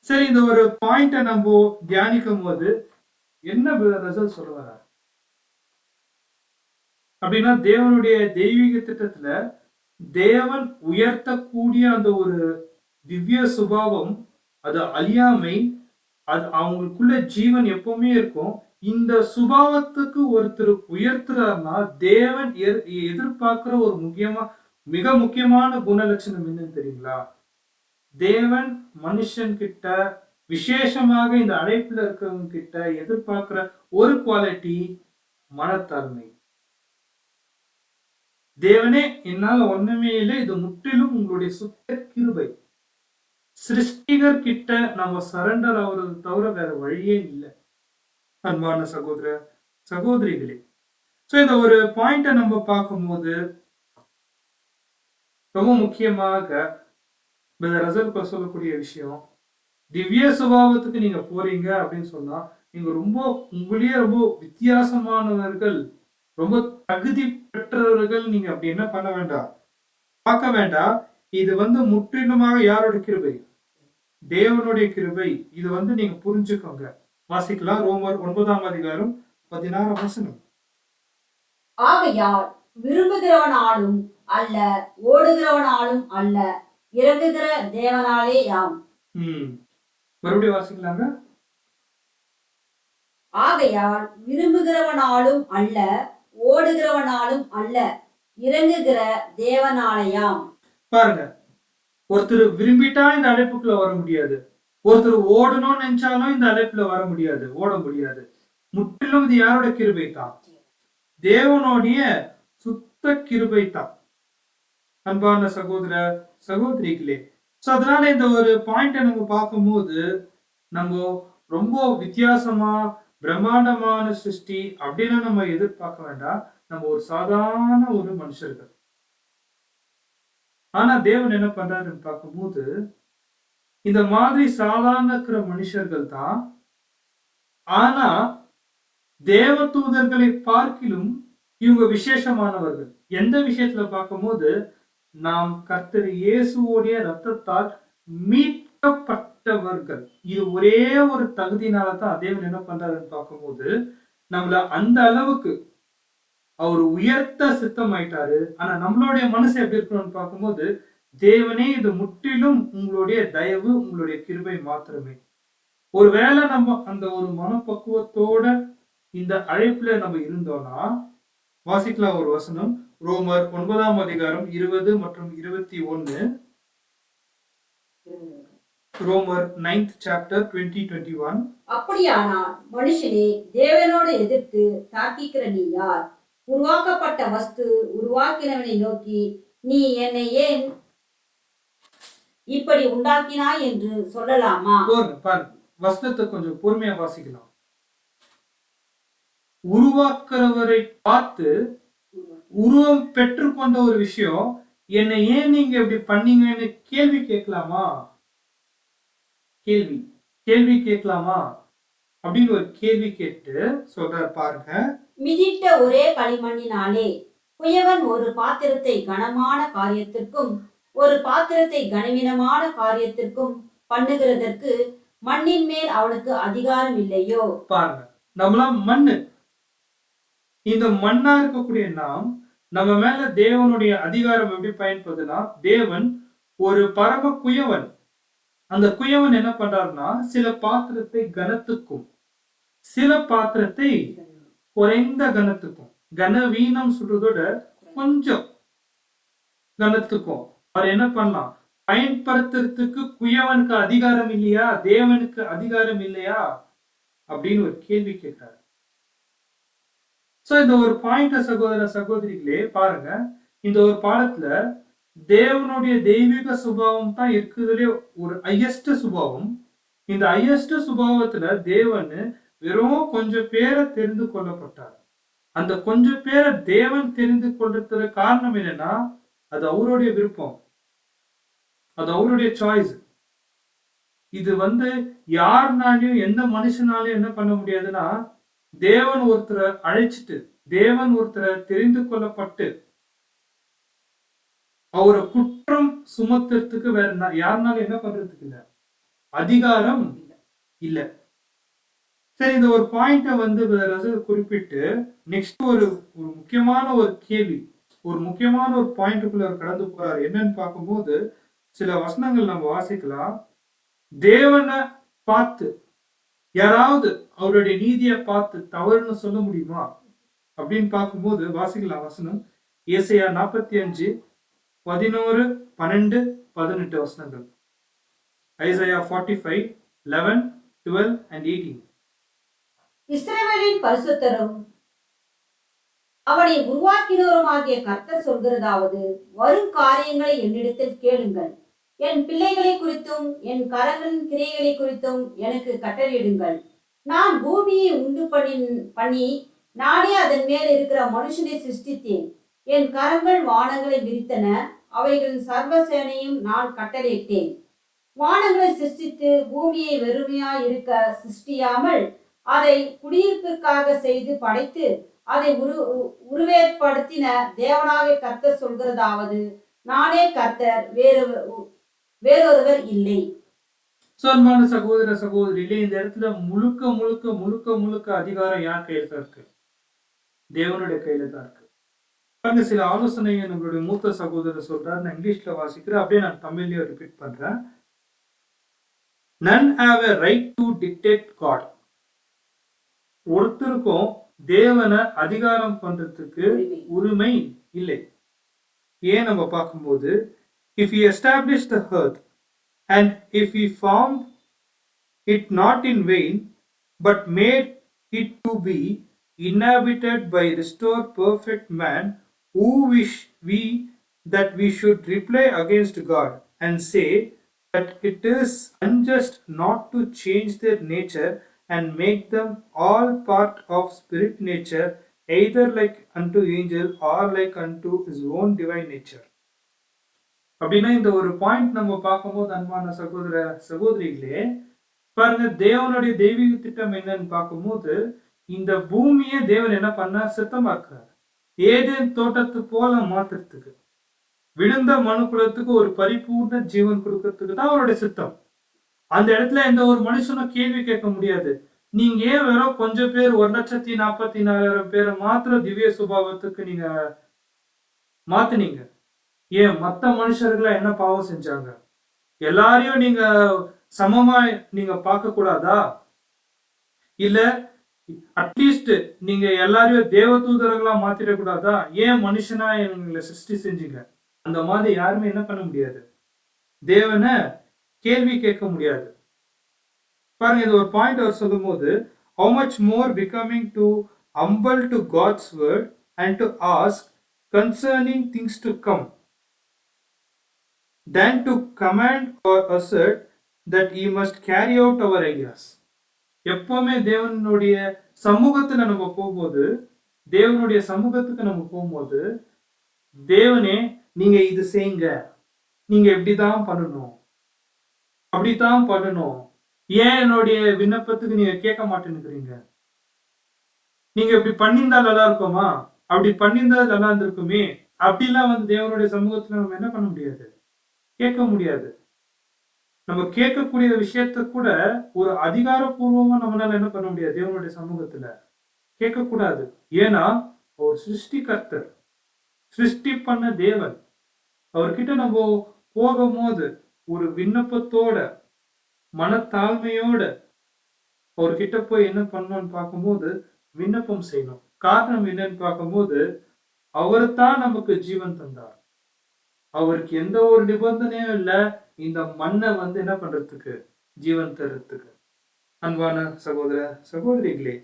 [SPEAKER 1] சரி, இந்த ஒரு பாயிண்ட நம்ம தியானிக்கும் போது என்ன ரிசல்ட் சொல்ல வர அப்படின்னா, தேவனுடைய தெய்வீக திட்டத்துல தேவன் உயர்த்தக்கூடிய அந்த ஒரு திவ்ய சுபாவம், அது அழியாமை, அது அவங்களுக்குள்ள ஜீவன் எப்பவுமே இருக்கும். இந்த சுபாவத்துக்கு ஒருத்தர் உயர்த்துறாருன்னா தேவன் எதிர்பார்க்கிற ஒரு மிக முக்கியமான குணலட்சணம் என்னன்னு தெரியுங்களா? தேவன் மனுஷன் கிட்ட, விசேஷமாக இந்த அழைப்புல இருக்கிறவங்க கிட்ட எதிர்பார்க்கிற ஒரு குவாலிட்டி மனத்தாழ்மை. தேவனே, என்னால ஒண்ணுமே இல்லை, இது முற்றிலும் உங்களுடைய சுத்த கிருபை. சிருஷ்டிகர் கிட்ட நம்ம சரண்டர் ஆகுறது தவிர வேற வழியே இல்லை. அன்பான சகோதர சகோதரிகளே, சோ இந்த ஒரு பாயிண்ட நம்ம பார்க்கும்போது ரொம்ப முக்கியமாக ரசல் சொல்லக்கூடிய விஷயம், திவ்ய சுபாவத்துக்கு நீங்க போறீங்க அப்படின்னு சொன்னா நீங்க உங்களையே ரொம்ப வித்தியாசமானவர்கள், ரொம்ப தகுதி பெற்றவர்கள். நீங்க அப்படி என்ன பண்ண வேண்டாம், பார்க்க வேண்டாம். இது முற்றிலுமாக யாரோட கிருபை? தேவனுடைய கிருபை. இது நீங்க புரிஞ்சுக்கோங்க. வாசிக்கலாம். ரோமர் 9ஆம் அதிகாரம் 16ஆம் வசனம்.
[SPEAKER 2] ஆகையால் விரும்புகிறவனாலும் அல்ல, ஓடுகிறவனாலும் அல்ல, இறங்குகிற தேவனாலே யாம்.
[SPEAKER 1] மறுபடியும் வாசிக்கலாங்க.
[SPEAKER 2] ஆகையால் விரும்புகிறவனாலும் அல்ல, ஓடுகிறவனாலும் அல்ல, இறங்குகிற தேவனாலயாம்.
[SPEAKER 1] பாருங்க, ஒருத்தர் விரும்பிட்டா இந்த அழைப்புக்குள்ள வர முடியாது. ஒருத்தர் ஓடணும்னு நினைச்சாலும் இந்த அழைப்புல வர முடியாது, ஓட முடியாது. முற்றிலும் இது யாரோட கிருபை தான்? தேவனுடைய சுத்த கிருபை தான். அன்பான சகோதர சகோதரிகளே, சோ அதனால இந்த ஒரு பாயிண்ட நம்ம பார்க்கும்போது நம்ம ரொம்ப வித்தியாசமா பிரம்மாண்டமான சிருஷ்டி அப்படின்னு நம்ம எதிர்பார்க்க வேண்டாம். நம்ம ஒரு சாதாரண ஒரு மனுஷர்கள். ஆனா தேவன் என்ன பண்றாருன்னு பார்க்கும்போது இந்த மாதிரி சாதாரண இருக்கிற மனுஷர்கள் தான். ஆனா தேவ தூதர்களை பார்க்கிலும் இவங்க விசேஷமானவர்கள். எந்த விஷயத்துல பார்க்கும்போது, நாம் கர்த்தர் இயேசுவோடைய ரத்தத்தால் மீட்கப்பட்டவர்கள். இது ஒரே ஒரு தகுதியினால தான் தேவன் என்ன பண்றாருன்னு பார்க்கும்போது நம்மள அந்த அளவுக்கு அவர் உயர்த்த சித்தம் ஆயிட்டாரு. ஆனா நம்மளுடைய மனசு எப்படி இருக்கணும்னு பார்க்கும்போது, தேவனே இது முற்றிலும் உங்களுடைய தயவு, உங்களுடைய கிருபை மாத்திரமே. ஒருவேளை நம்ம அந்த ஒரு மனப்பக்குவத்தோட இந்த அழைப்புல நம்ம இருந்தோம்னா, வாசிக்கலாம் ஒரு வசனம். ரோமர் 9ஆம் அதிகாரம் 20 மற்றும் 21. ரோமர் 9th chapter 20-21.
[SPEAKER 2] அப்படியானால் மனுஷனே, தேவனோடு எதிர்த்து தாக்கிக்கிற நீ யார்? உருவாக்கப்பட்ட வஸ்து உருவாக்கினவனை நோக்கி, நீ என்னை ஏன் இப்படி உண்டாக்கினாய் என்று சொல்லலாமா?
[SPEAKER 1] பாருங்க, வசனத்தை கொஞ்சம் பொறுமையா வாசிக்கலாம். உருவாக்குறவரை பார்த்து உருவம் பெற்றுக்கொண்ட ஒரு விஷயம், என்னை ஏன் நீங்க இப்படி பண்ணீங்கன்னு கேள்வி கேட்கலாமா? கேள்வி கேட்கலாமா அப்படின்னு ஒரு கேள்வி கேட்டு சொல்றாரு பாருங்க.
[SPEAKER 2] மிதிட்ட ஒரே களிமண்ணினாலே குயவன் ஒரு பாத்திரத்தை கனமான காரியத்திற்கும் ஒரு பாத்திரத்தை கனவீனமான காரியத்திற்கும் பண்ணுகிறதற்கு மண்ணின் மேல் அவனுக்கு அதிகாரம் இல்லையோ?
[SPEAKER 1] பாருங்க, நம்மளாம் மண்ணு. இந்த மண்ணா இருக்கக்கூடிய நாம், நம்ம மேல தேவனுடைய அதிகாரம் எப்படி பயன்படுதுன்னா, தேவன் ஒரு பரம குயவன். அந்த குயவன் என்ன பண்றாருன்னா, சில பாத்திரத்தை கனத்துக்கும் சில பாத்திரத்தை குறைந்த கனத்துக்கும், கனவீனம் சொல்றதோட கொஞ்சம் கனத்துக்கும் அவர் என்ன பண்ணலாம், பயன்படுத்துறதுக்கு குயவனுக்கு அதிகாரம் இல்லையா, தேவனுக்கு அதிகாரம் இல்லையா அப்படின்னு ஒரு கேள்வி கேட்கிறார். சோ இந்த ஒரு பாயிண்ட சகோதர சகோதரிகளே பாருங்க, இந்த ஒரு பாடத்துல தேவனுடைய தெய்வீக சுபாவம் தான் இருக்குதுலே ஒரு ஹையஸ்ட் சுபாவம். இந்த ஹையஸ்ட் சுபாவத்துல தேவன் வெறும் கொஞ்சம் பேரை தெரிந்து கொள்ளப்பட்டார். அந்த கொஞ்சம் பேரை தேவன் தெரிந்து கொள்றதுக்கு காரணம் என்னன்னா, அது அவருடைய விருப்பம், அது அவருடைய சாய்ஸ். இது யாருனாலையும் எந்த மனுஷனாலையும் என்ன பண்ண முடியாதுன்னா, தேவன் ஒருத்தரை அழைச்சிட்டு, தேவன் ஒருத்தரை தெரிந்து கொள்ளப்பட்டு அவரை குற்றம் சுமத்துறதுக்கு வேற யாருனாலும் என்ன பண்றதுக்கு இல்ல, அதிகாரம் இல்ல. சரி, இந்த ஒரு பாயிண்ட வந்து ரசல் குறிப்பிட்டு நெக்ஸ்ட் ஒரு ஒரு முக்கியமான ஒரு கேள்வி, ஒரு முக்கியமான ஒரு பாயிண்ட்டுக்குள்ள அவர் கடந்து போறாரு. என்னன்னு பார்க்கும்போது சில வசனங்கள் நம்ம வாசிக்கலாம். தேவனை பார்த்து யாராவது அவருடைய நீதியை பார்த்து தவறுன்னு சொல்ல முடியுமா அப்படின்னு பார்க்கும்போது வாசிக்கலாம் வசனம். ஏசாயா 45 11 12 18 வசனங்கள். Isaiah 45 11 12 and 18.
[SPEAKER 2] இஸ்ரவேலின் பரிசுத்தரும் அவனை உருவாக்கினோருமாகிய கர்த்தர் சொல்கிறதாவது, வரும் காரியங்களை என்னிடத்தில் கேளுங்கள். என் பிள்ளைகளை குறித்தும் என் கரங்களின் கிரியைகளை குறித்தும் எனக்கு கட்டளையிடுங்கள். நான் பூமியை உண்டு பண்ணி நானே அதன் மேல் இருக்கிற மனுஷனை சிருஷ்டித்தேன். என் கரங்கள் வானங்களை விரித்தன, அவைகளின் சர்வசேனையும் நான் கட்டளையிட்டேன். வானங்களை சிருஷ்டித்து பூமியை வெறுமையாய் இருக்க சிருஷ்டியாமல் அதை குடியிருப்பிற்காக செய்து படைத்து அதை உருவேற்படுத்தின தேவனாகிய கர்த்தர் சொல்கிறதாவது, நானே கர்த்தர், வேறொருவர் இல்லை.
[SPEAKER 1] அன்பான சகோதர சகோதரிகளே, இந்த இடத்துல முழுக்க முழுக்க முழுக்க முழுக்க அதிகாரம் யார் கையில தான் இருக்கு? தேவனுடைய கையில தான் இருக்கு. பாருங்க, சில ஆலோசனையை நம்மளுடைய மூத்த சகோதரர் சொல்றாரு. நான் இங்கிலீஷ்ல வாசிக்கிறேன், அப்படியே நான் தமிழ்லயே ரிப்பீட் பண்றேன். None have a right to dictate God. ஒருத்தருக்கும் தேவனை அதிகாரம் பண்றதுக்கு உரிமை இல்லை. ஏன் நம்ம பார்க்கும்போது, if he established the earth and if he formed it not in vain but made it to be inhabited by restored perfect man, who wish we that we should reply against God and say that it is unjust not to change their nature and make them all part of spirit nature, either like unto angel or like unto his own divine nature. அப்படின்னா இந்த ஒரு point நம்ம பார்க்கும்போது அன்பான சகோதர சகோதரிகளே, பாருங்க, தேவனுடைய தெய்வீக திட்டம் என்னன்னு பார்க்கும்போது, இந்த பூமியை தேவன் என்ன பண்ண சித்தமா இருக்கிறார். ஏதேன் தோட்டத்து போல மாத்துறதுக்கு, விழுந்த மனுக்குலத்துக்கு ஒரு பரிபூர்ண ஜீவன் கொடுக்கறதுக்கு தான் அவருடைய சித்தம். அந்த இடத்துல எந்த ஒரு மனுஷனும் கேள்வி கேட்க முடியாது. நீங்க ஏன் வெறும் கொஞ்சம் பேர் 1,44,000 பேரை மாத்திரம் திவ்ய சுபாவத்துக்கு நீங்க மாத்தினீங்க? ஏன் மத்த மனுஷர்களை என்ன பாவம் செஞ்சாங்க? எல்லாரையும் நீங்க சமமா நீங்க பார்க்க கூடாதா? இல்ல அட்லீஸ்ட் நீங்க எல்லாரையும் தேவதூதர்களா மாத்திடக்கூடாதா? ஏன் மனுஷனா எங்களை சிருஷ்டி செஞ்சீங்க? அந்த மாதிரி யாருமே என்ன பண்ண முடியாது, தேவனை கேள்வி கேட்க முடியாது. பாருங்க, இது ஒரு பாயிண்ட் அவர் சொல்லும் போது, how much more becoming to humble to God's word and to ask concerning things to come than to command or assert that he must carry out our ideas. எப்பவுமே தேவனுடைய சமூகத்துல நம்ம போகும்போது, தேவனுடைய சமூகத்துக்கு நம்ம போகும்போது, தேவனே நீங்க இது செய்யுங்க, நீங்க இப்படிதான் பண்ணணும், அப்படித்தான் பண்ணணும், ஏன் என்னுடைய விண்ணப்பத்துக்கு நீங்க கேட்க மாட்டேன்னுக்கிறீங்க? நீங்க இப்படி பண்ணியிருந்தா நல்லா இருக்குமா, அப்படி பண்ணியிருந்தா நல்லா இருந்திருக்குமே, அப்படிலாம் வந்து தேவனுடைய சமூகத்துல நம்ம என்ன பண்ண முடியாது, கேட்க முடியாது. நம்ம கேட்கக்கூடிய விஷயத்த கூட ஒரு அதிகாரப்பூர்வமா நம்மளால என்ன பண்ண முடியாது, தேவனுடைய சமூகத்துல கேட்கக்கூடாது. ஏன்னா அவர் சிருஷ்டிகர்த்தர், சிருஷ்டி பண்ண தேவன். அவர்கிட்ட நம்ம போகும்போது ஒரு விண்ணப்பத்தோட மனத்தாழ்மையோட அவர்கிட்ட போய் என்ன பண்ணணும்னு பார்க்கும்போது விண்ணப்பம் செய்யணும். காரணம் என்னன்னு பார்க்கும்போது, அவர் தான் நமக்கு ஜீவன் தந்தார். அவருக்கு எந்த ஒரு நிபந்தனையும் இல்லை இந்த மண்ணை வந்து என்ன பண்றதுக்கு, ஜீவன் தர்றதுக்கு. அன்பான சகோதர சகோதரிகளே,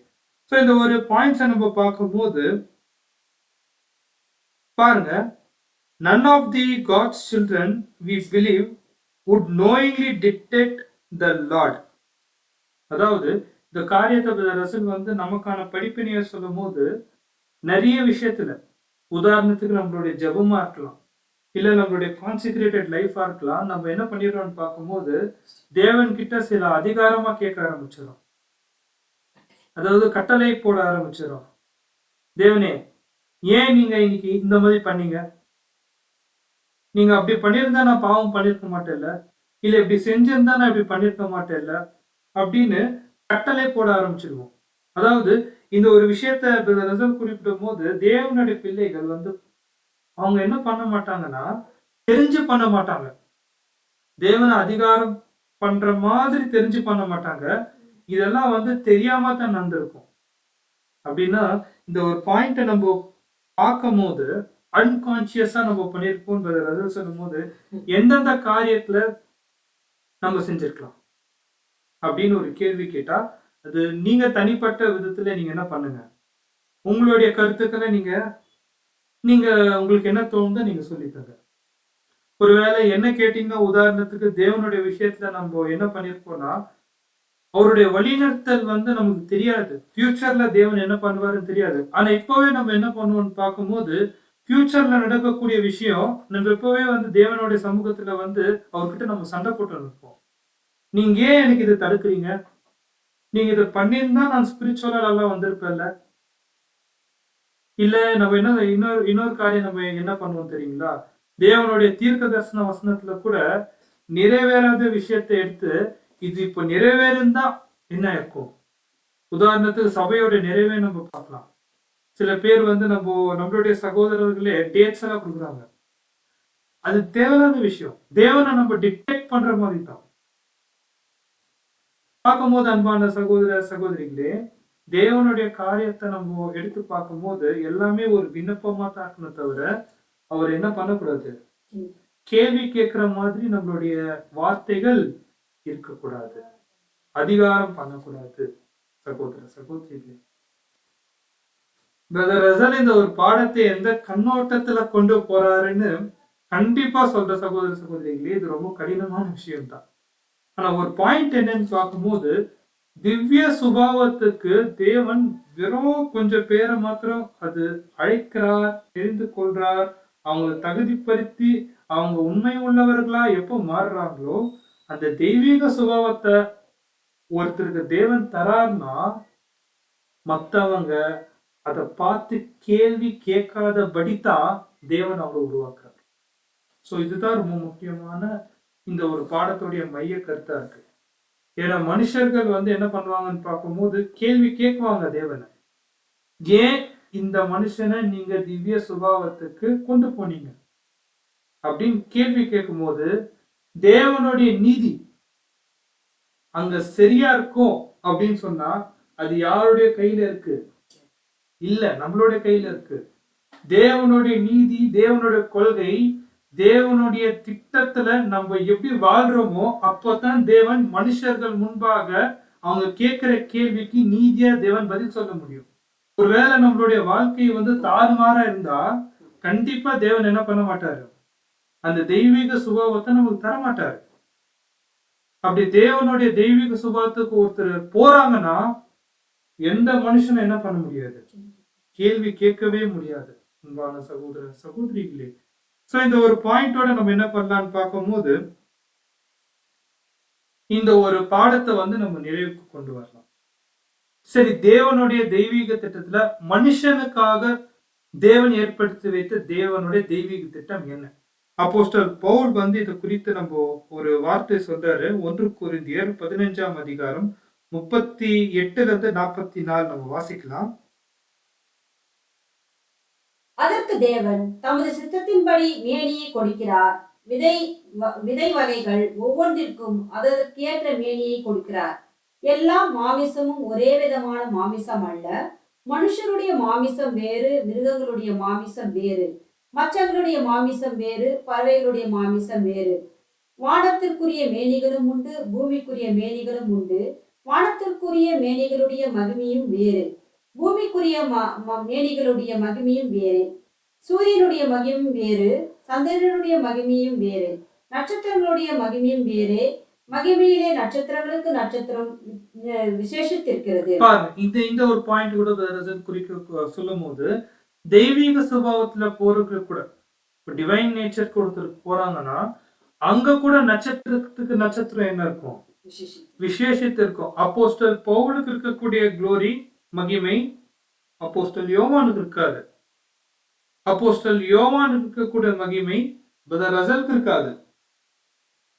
[SPEAKER 1] ஸோ இந்த ஒரு பாயிண்ட்ஸை நம்ம பார்க்கும்போது பாருங்க, none of the God's children we believe would knowingly dictate the Lord. அதாவது இந்த காரியத்தை ரசல் வந்து நமக்கான படிப்பினைய சொல்லும் போது நிறைய விஷயத்துல, உதாரணத்துக்கு நம்மளுடைய ஜெபமா இருக்கலாம், இல்ல நம்மளுடைய கான்சிக்ரேட்டட் லைஃபா இருக்கலாம், நம்ம என்ன பண்ணிடுறோம்னு பார்க்கும்போது தேவன் கிட்ட சில அதிகாரமா கேட்க ஆரம்பிச்சிடும். அதாவது கட்டளை போட ஆரம்பிச்சிடும். தேவனே, ஏன் நீங்க இன்னைக்கு இந்த மாதிரி பண்ணீங்க? நீங்க அப்படி பண்ணியிருந்தா நான் பாவம் பண்ணிருக்க மாட்டேன்ல, இல்ல இப்படி செஞ்சிருந்தா நான் இப்படி பண்ணிருக்க மாட்டேன்ல அப்படின்னு கட்டளை போட ஆரம்பிச்சிருவோம். அதாவது இந்த ஒரு விஷயத்த ரசல் குறிப்பிடும் போது தேவனுடைய பிள்ளைகள் வந்து அவங்க என்ன பண்ண மாட்டாங்கன்னா தெரிஞ்சு பண்ண மாட்டாங்க. தேவனை அதிகாரம் பண்ற மாதிரி தெரிஞ்சு பண்ண மாட்டாங்க. இதெல்லாம் வந்து தெரியாம தான் நடந்திருக்கும். அப்படின்னா இந்த ஒரு பாயிண்ட நம்ம பார்க்கும் போது அன்கான்சியஸா நம்ம பண்ணிருப்போம்ன்றத ரசல் சொல்லும் போது எந்தெந்த காரியத்துல நம்ம செஞ்சிருக்கலாம் அப்படின்னு ஒரு கேள்வி கேட்டா அது நீங்க தனிப்பட்ட விதத்துல நீங்க என்ன பண்ணுங்க, உங்களுடைய கருத்துக்களை நீங்க நீங்க உங்களுக்கு என்ன தோணுதோ நீங்க சொல்லிக்கங்க. ஒருவேளை என்ன கேட்டீங்கன்னா உதாரணத்துக்கு தேவனுடைய விஷயத்துல நம்ம என்ன பண்ணிருப்போம்னா அவருடைய வழிநடத்தல் வந்து நமக்கு தெரியாது. ஃபியூச்சர்ல தேவன் என்ன பண்ணுவாருன்னு தெரியாது. ஆனா இப்பவே நம்ம என்ன பண்ணுவோம்னு பார்க்கும்போது ஃபியூச்சர்ல நடக்கக்கூடிய விஷயம் நம்ம இப்பவே வந்து தேவனுடைய சமூகத்துல வந்து அவர்கிட்ட நம்ம சண்டை போட்டு நிற்போம். நீங்க ஏன் எனக்கு இதை தடுக்கிறீங்க? நீங்க இதை பண்ணியிருந்தா நான் ஸ்பிரிச்சுவலா நல்லா வந்திருப்பேன்ல. இல்ல நம்ம என்ன இன்னொரு காரியம் நம்ம என்ன பண்ணுவோம் தெரியுங்களா? தேவனுடைய தீர்க்க தரிசன வசனத்துல கூட நிறைவேறாத விஷயத்தை எடுத்து இது இப்ப நிறைவேறுந்தா என்ன இருக்கும்? உதாரணத்துக்கு சபையோட நிறைவே நம்ம பார்க்கலாம். சில பேர் வந்து நம்மளுடைய சகோதரர்களே டேட்ஸ் எல்லாம் கொடுக்குறாங்க. அது தேவையில்லாத விஷயம். தேவனை நம்ம டிக்டேட் பண்ற மாதிரி தான். பார்க்கும்போது அன்பான சகோதர சகோதரிகளே தேவனுடைய காரியத்தை நம்ம எடுத்து பார்க்கும்போது எல்லாமே ஒரு விண்ணப்பமா தான் இருக்கணும் தவிர அவர் என்ன பண்ணக்கூடாது, கேள்வி கேட்கிற மாதிரி நம்மளுடைய வார்த்தைகள் இருக்கக்கூடாது, அதிகாரம் பண்ணக்கூடாது. சகோதர சகோதரிகளே பிரதர் ரசல் இந்த ஒரு பாடத்தை எந்த கண்ணோட்டத்துல கொண்டு போறாருன்னு கண்டிப்பா சொல்ற சகோதர சகோதரிகளே இது ரொம்ப கடினமான விஷயம் தான். ஆனா ஒரு பாயிண்ட் என்னன்னு பார்க்கும்போது திவ்ய சுபாவத்துக்கு தேவன் வெறும் கொஞ்சம் பேரை மாத்திரம் அது அழைக்கிறார், தெரிந்து கொள்றார். அவங்களை தகுதிப்படுத்தி அவங்க உண்மை உள்ளவர்களா எப்போ மாறுறாங்களோ அந்த தெய்வீக சுபாவத்தை ஒருத்தருக்கு தேவன் தரார்னா மத்தவங்க அதை பார்த்து கேள்வி கேட்காதபடித்தான் தேவன் அவங்களை உருவாக்குறார். சோ இதுதான் ரொம்ப முக்கியமான இந்த ஒரு பாடத்துடைய மைய கருத்தா இருக்கு. ஏன்னா மனுஷர்கள் வந்து என்ன பண்ணுவாங்கன்னு பார்க்கும்போது கேள்வி கேட்குவாங்க தேவனை, ஏன் இந்த மனுஷனை நீங்க திவ்ய சுபாவத்துக்கு கொண்டு போனீங்க அப்படின்னு கேள்வி கேட்கும் போது தேவனுடைய நீதி அங்க சரியா இருக்கும் அப்படின்னு சொன்னா அது யாருடைய கையில இருக்கு? இல்ல, நம்மளுடைய கையில இருக்கு. தேவனுடைய நீதி, தேவனுடைய கொள்கை, தேவனுடைய திட்டத்துல நம்ம எப்படி வாழ்றோமோ அப்பதான் தேவன் மனுஷர்கள் முன்பாக அவங்க கேட்கிற கேள்விக்கு நீதியா தேவன் பதில் சொல்ல முடியும். ஒருவேளை நம்மளுடைய வாழ்க்கை வந்து தாறுமாறா இருந்தா கண்டிப்பா தேவன் என்ன பண்ண மாட்டாரு, அந்த தெய்வீக சுபாவத்தை நமக்கு தர மாட்டாரு. அப்படி தேவனுடைய தெய்வீக சுபாவத்துக்கு ஒருத்தர் போறாங்கன்னா எந்த மனுஷனும் என்ன பண்ண முடியாது, கேள்வி கேட்கவே முடியாது. அன்பான சகோதர சகோதரிகளே சோ இந்த ஒரு பாயிண்டோட நம்ம என்ன பண்ணலாம்னு பார்க்கும்போது இந்த ஒரு பாடத்தை வந்து நம்ம நிறைவுக்கு கொண்டு வரலாம். சரி, தேவனுடைய தெய்வீக திட்டத்துல மனுஷனுக்காக தேவன் ஏற்படுத்தி வைத்த தேவனுடைய தெய்வீக திட்டம் என்ன? அப்போஸ்தலர் பவுல் வந்து இதை குறித்து நம்ம ஒரு வார்த்தை சொல்றாரு. 1 கொரிந்தியர் 15ஆம் அதிகாரம் 38-44 நம்ம வாசிக்கலாம்.
[SPEAKER 2] அதற்கு தேவன் தமது சித்தத்தின்படி மேனியை கொடுக்கிறார். விதை வகைகள் ஒவ்வொன்றிற்கும் அதற்கேற்ற மேனியை கொடுக்கிறார். எல்லா மாமிசமும் ஒரே விதமான மாமிசம் அல்ல. மனுஷருடைய மாமிசம் வேறு, மிருகங்களுடைய மாமிசம் வேறு, மற்றவர்களுடைய மாமிசம் வேறு, பறவைகளுடைய மாமிசம் வேறு. வானத்திற்குரிய மேனிகளும் உண்டு, பூமிக்குரிய மேனிகளும் உண்டு. வானத்திற்குரிய மேனிகளுடைய மகிமையும் வேறு, பூமிக்குரிய மேனிகளுடைய மகிமையும் வேறு. சூரியனுடைய மகிமையும் வேறு, சந்திரனுடைய மகிமையும் வேறு, நட்சத்திரங்களுடைய மகிமையும் வேறு. மகிமையிலே நட்சத்திரங்களுக்கு நட்சத்திரம் விசேஷத்திருக்கிறது.
[SPEAKER 1] இந்த ஒரு பாயிண்ட் கூட குறிக்க சொல்லும் போது தெய்வீக சுபாவத்துல போறது கூட டிவைன் நேச்சருக்கு ஒருத்தர் போறாங்கன்னா அங்க கூட நட்சத்திரத்துக்கு நட்சத்திரம் என்ன இருக்கும், விசேஷத்து இருக்கும். அப்போஸ்தலர் பவுலுக்கு இருக்கக்கூடிய குளோரி மகிமை அப்போஸ்தலர் யோவானுக்கு இருக்காது. அப்போஸ்தலர் யோவானுக்கு இருக்கக்கூடிய மகிமை பிரதர் ரசலுக்கு இருக்காது.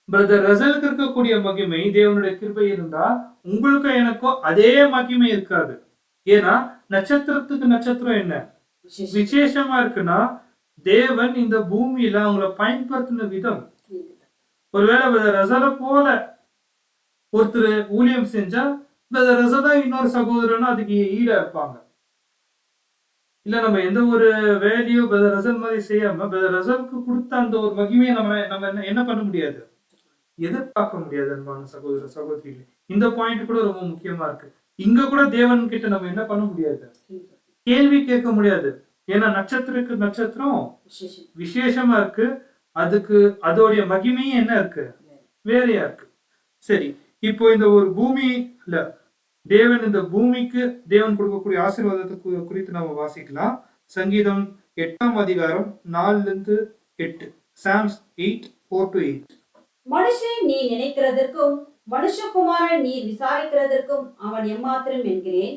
[SPEAKER 1] பிரதர் ரசலுக்கு இருக்கக்கூடிய மகிமை தேவனுடைய கிருபை இருந்தா உங்களுக்கு எனக்கோ அதே மகிமை இருக்காது. ஏன்னா நட்சத்திரத்துக்கு நட்சத்திரம் என்ன விசேஷமா இருக்குன்னா, தேவன் இந்த பூமியில அவங்கள பயன்படுத்தின விதம். ஒருவேளை ரசல போல ஒருத்தர் ஊழியம் செஞ்சா ரசலா இன்னொரு சகோதரனும் அதுக்கு ஈடா இருப்பாங்க. இல்ல நம்ம எந்த ஒரு வேலையோ ரசல் மாதிரி செய்யாம ரசலுக்கு கொடுத்த அந்த ஒரு மகிமையை நம்ம என்ன பண்ண முடியாது, எதிர்பார்க்க முடியாது. அன்பான சகோதர சகோதரிகளே, இந்த பாயிண்ட் கூட ரொம்ப முக்கியமா இருக்கு. இங்க கூட தேவன் கிட்ட நம்ம என்ன பண்ண முடியாது, கேள்வி கேட்க முடியாது. ஏன்னா நட்சத்திரக்கு நட்சத்திரம் விசேஷமா இருக்கு, அதுக்கு அதோடைய மகிமையும் என்ன இருக்கு, வேறையா இருக்கு. சரி, இப்போ இந்த ஒரு பூமியில தேவன் இந்த பூமிக்கு தேவன் கொடுக்கக்கூடிய ஆசீர்வாதத்தை குறித்து நம்ம வாசிக்கலாம். சங்கீதம் 8ஆம் அதிகாரம் 4-8. சாம்ஸ் 8:4-8.
[SPEAKER 2] மனுஷனை நீ நினைக்கிறதற்கும் மனுஷகுமாரன் நீர் விசாரிக்கிறதற்கும் அவன் எம்மாத்திரம் என்கிறேன்.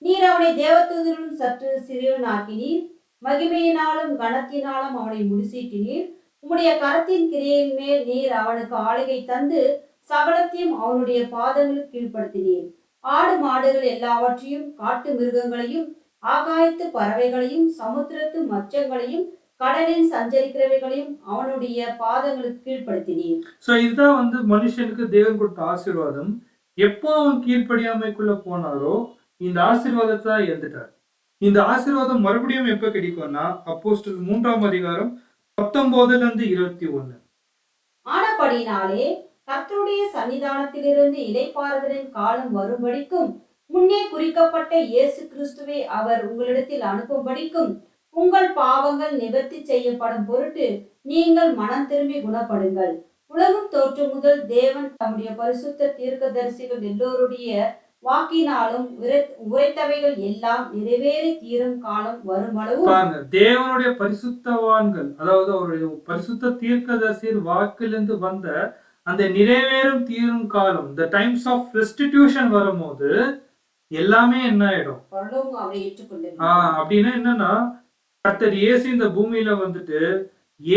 [SPEAKER 2] நீர் அவனை தேவதூதனும் சற்று சிறியவனாக்கினீர், மகிமையினாலும் கனத்தினாலும் அவனை முடிசீட்டினீர். உம்முடைய கரத்தின் கிரியின் மேல் நீர் அவனுக்கு ஆளுகை தந்து சகலத்தையும் அவனுடைய பாதங்களுக்கு கீழ்ப்படுத்தினீர். ஆடு மாடுகள் எல்லாவற்றையும், காட்டு மிருகங்களையும், ஆகாயத்து பறவைகளையும், சமுத்திரத்து மச்சங்களையும், கடலில் சஞ்சரிக்கிறவைகளையும் அவனுடைய பாதங்களுக்கு கீழ்ப்படுத்தினீர்.
[SPEAKER 1] சோ இதுதான் மனுஷனுக்கு தேவன் கொடுத்த ஆசீர்வாதம். எப்போ அவன் கீழ்ப்படியாமைக்குள்ள போனாரோ இந்த ஆசீர்வாதத்தை எழுந்துட்டார். இந்த ஆசீர்வாதம் மறுபடியும் எப்ப கிடைக்கும்னா அப்போஸ்தலர் 3ஆம் அதிகாரம் 19-21.
[SPEAKER 2] ஆனபடினாலே கர்த்தருடைய சன்னிதானத்திலிருந்து இளைப்பாறுதலின் காலம் வரும்படிக்கும் முன்னே குறிக்கப்பட்ட இயேசு கிறிஸ்துவை அவர் உங்களிடத்தில் அனுப்பும்படிக்கும் உங்கள் பாவங்கள் நிவர்த்தி செய்யப்படும் பொருட்டு நீங்கள் மனம் திரும்பி குணப்படுங்கள். உலகம் தோற்று முதல் தேவன் தம்முடைய பரிசுத்த தீர்க்கதரிசிகள் எல்லோருடைய வாக்கினாலும் உரைத்தவைகள் எல்லாம் நிறைவேறி தீரும் காலம் வருமளவு
[SPEAKER 1] தேவனுடைய பரிசுத்தவான்கள், அதாவது அவருடைய பரிசுத்த தீர்க்கதரிசியர் வாக்கிலிருந்து வந்த அந்த நிறைவேறும் தீரும் காலம், the times of restitution வரும்போது எல்லாமே என்ன ஆயிடும், அப்படின்னா என்னன்னா கர்த்தர் இயேசு இந்த பூமியில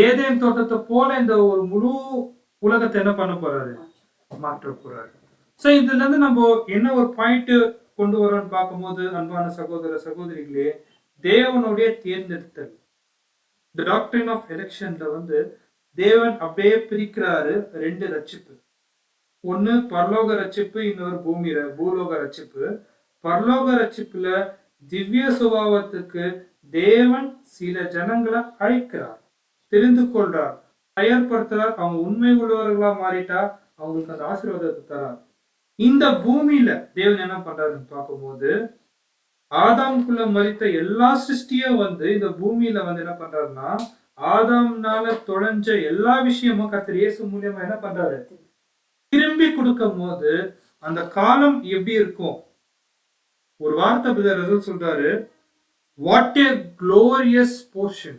[SPEAKER 1] ஏதேன் தோட்டத்தை போல இந்த ஒரு முழு உலகத்தை என்ன பண்ண போறாரு, மாற்ற போறாரு. சோ இதுல இருந்து நம்ம என்ன ஒரு பாயிண்ட் கொண்டு வரோம்னு பார்க்கும்போது, அன்பான சகோதர சகோதரிகளே, தேவனுடைய தேர்ந்தெடுத்தல், the doctrine of electionல தேவன் அப்படியே பிரிக்கிறாரு 2 ரட்சிப்பு. ஒண்ணு பரலோக ரட்சிப்பு, இன்னொரு பூலோக ரட்சிப்பு. பரலோக ரட்சிப்புல திவ்ய சுபாவத்துக்கு தேவன் சில ஜனங்களை அழைக்கிறார், தெரிந்து கொள்றார், தயார்படுத்துறார். அவங்க உண்மை உள்ளவர்களா மாறிட்டா அவங்களுக்கு அந்த ஆசீர்வாதத்தை தரார். இந்த பூமியில தேவன் என்ன பண்றாருன்னு பார்க்கும்போது, ஆதாம்குள்ள மரித்த எல்லா சிருஷ்டியும் இந்த பூமியில என்ன பண்றாருன்னா, ஆதாம்னால தொலைஞ்ச எல்லா விஷயமும் கர்த்தர் இயேசு மூலியமா என்ன பண்றாரு, திரும்பி கொடுக்கும் போது அந்த காலம் எப்படி இருக்கும். ஒரு வார்த்தை பிரதர் சொல்றாரு, வாட் ஏ க்ளோரியஸ் போர்ஷன்,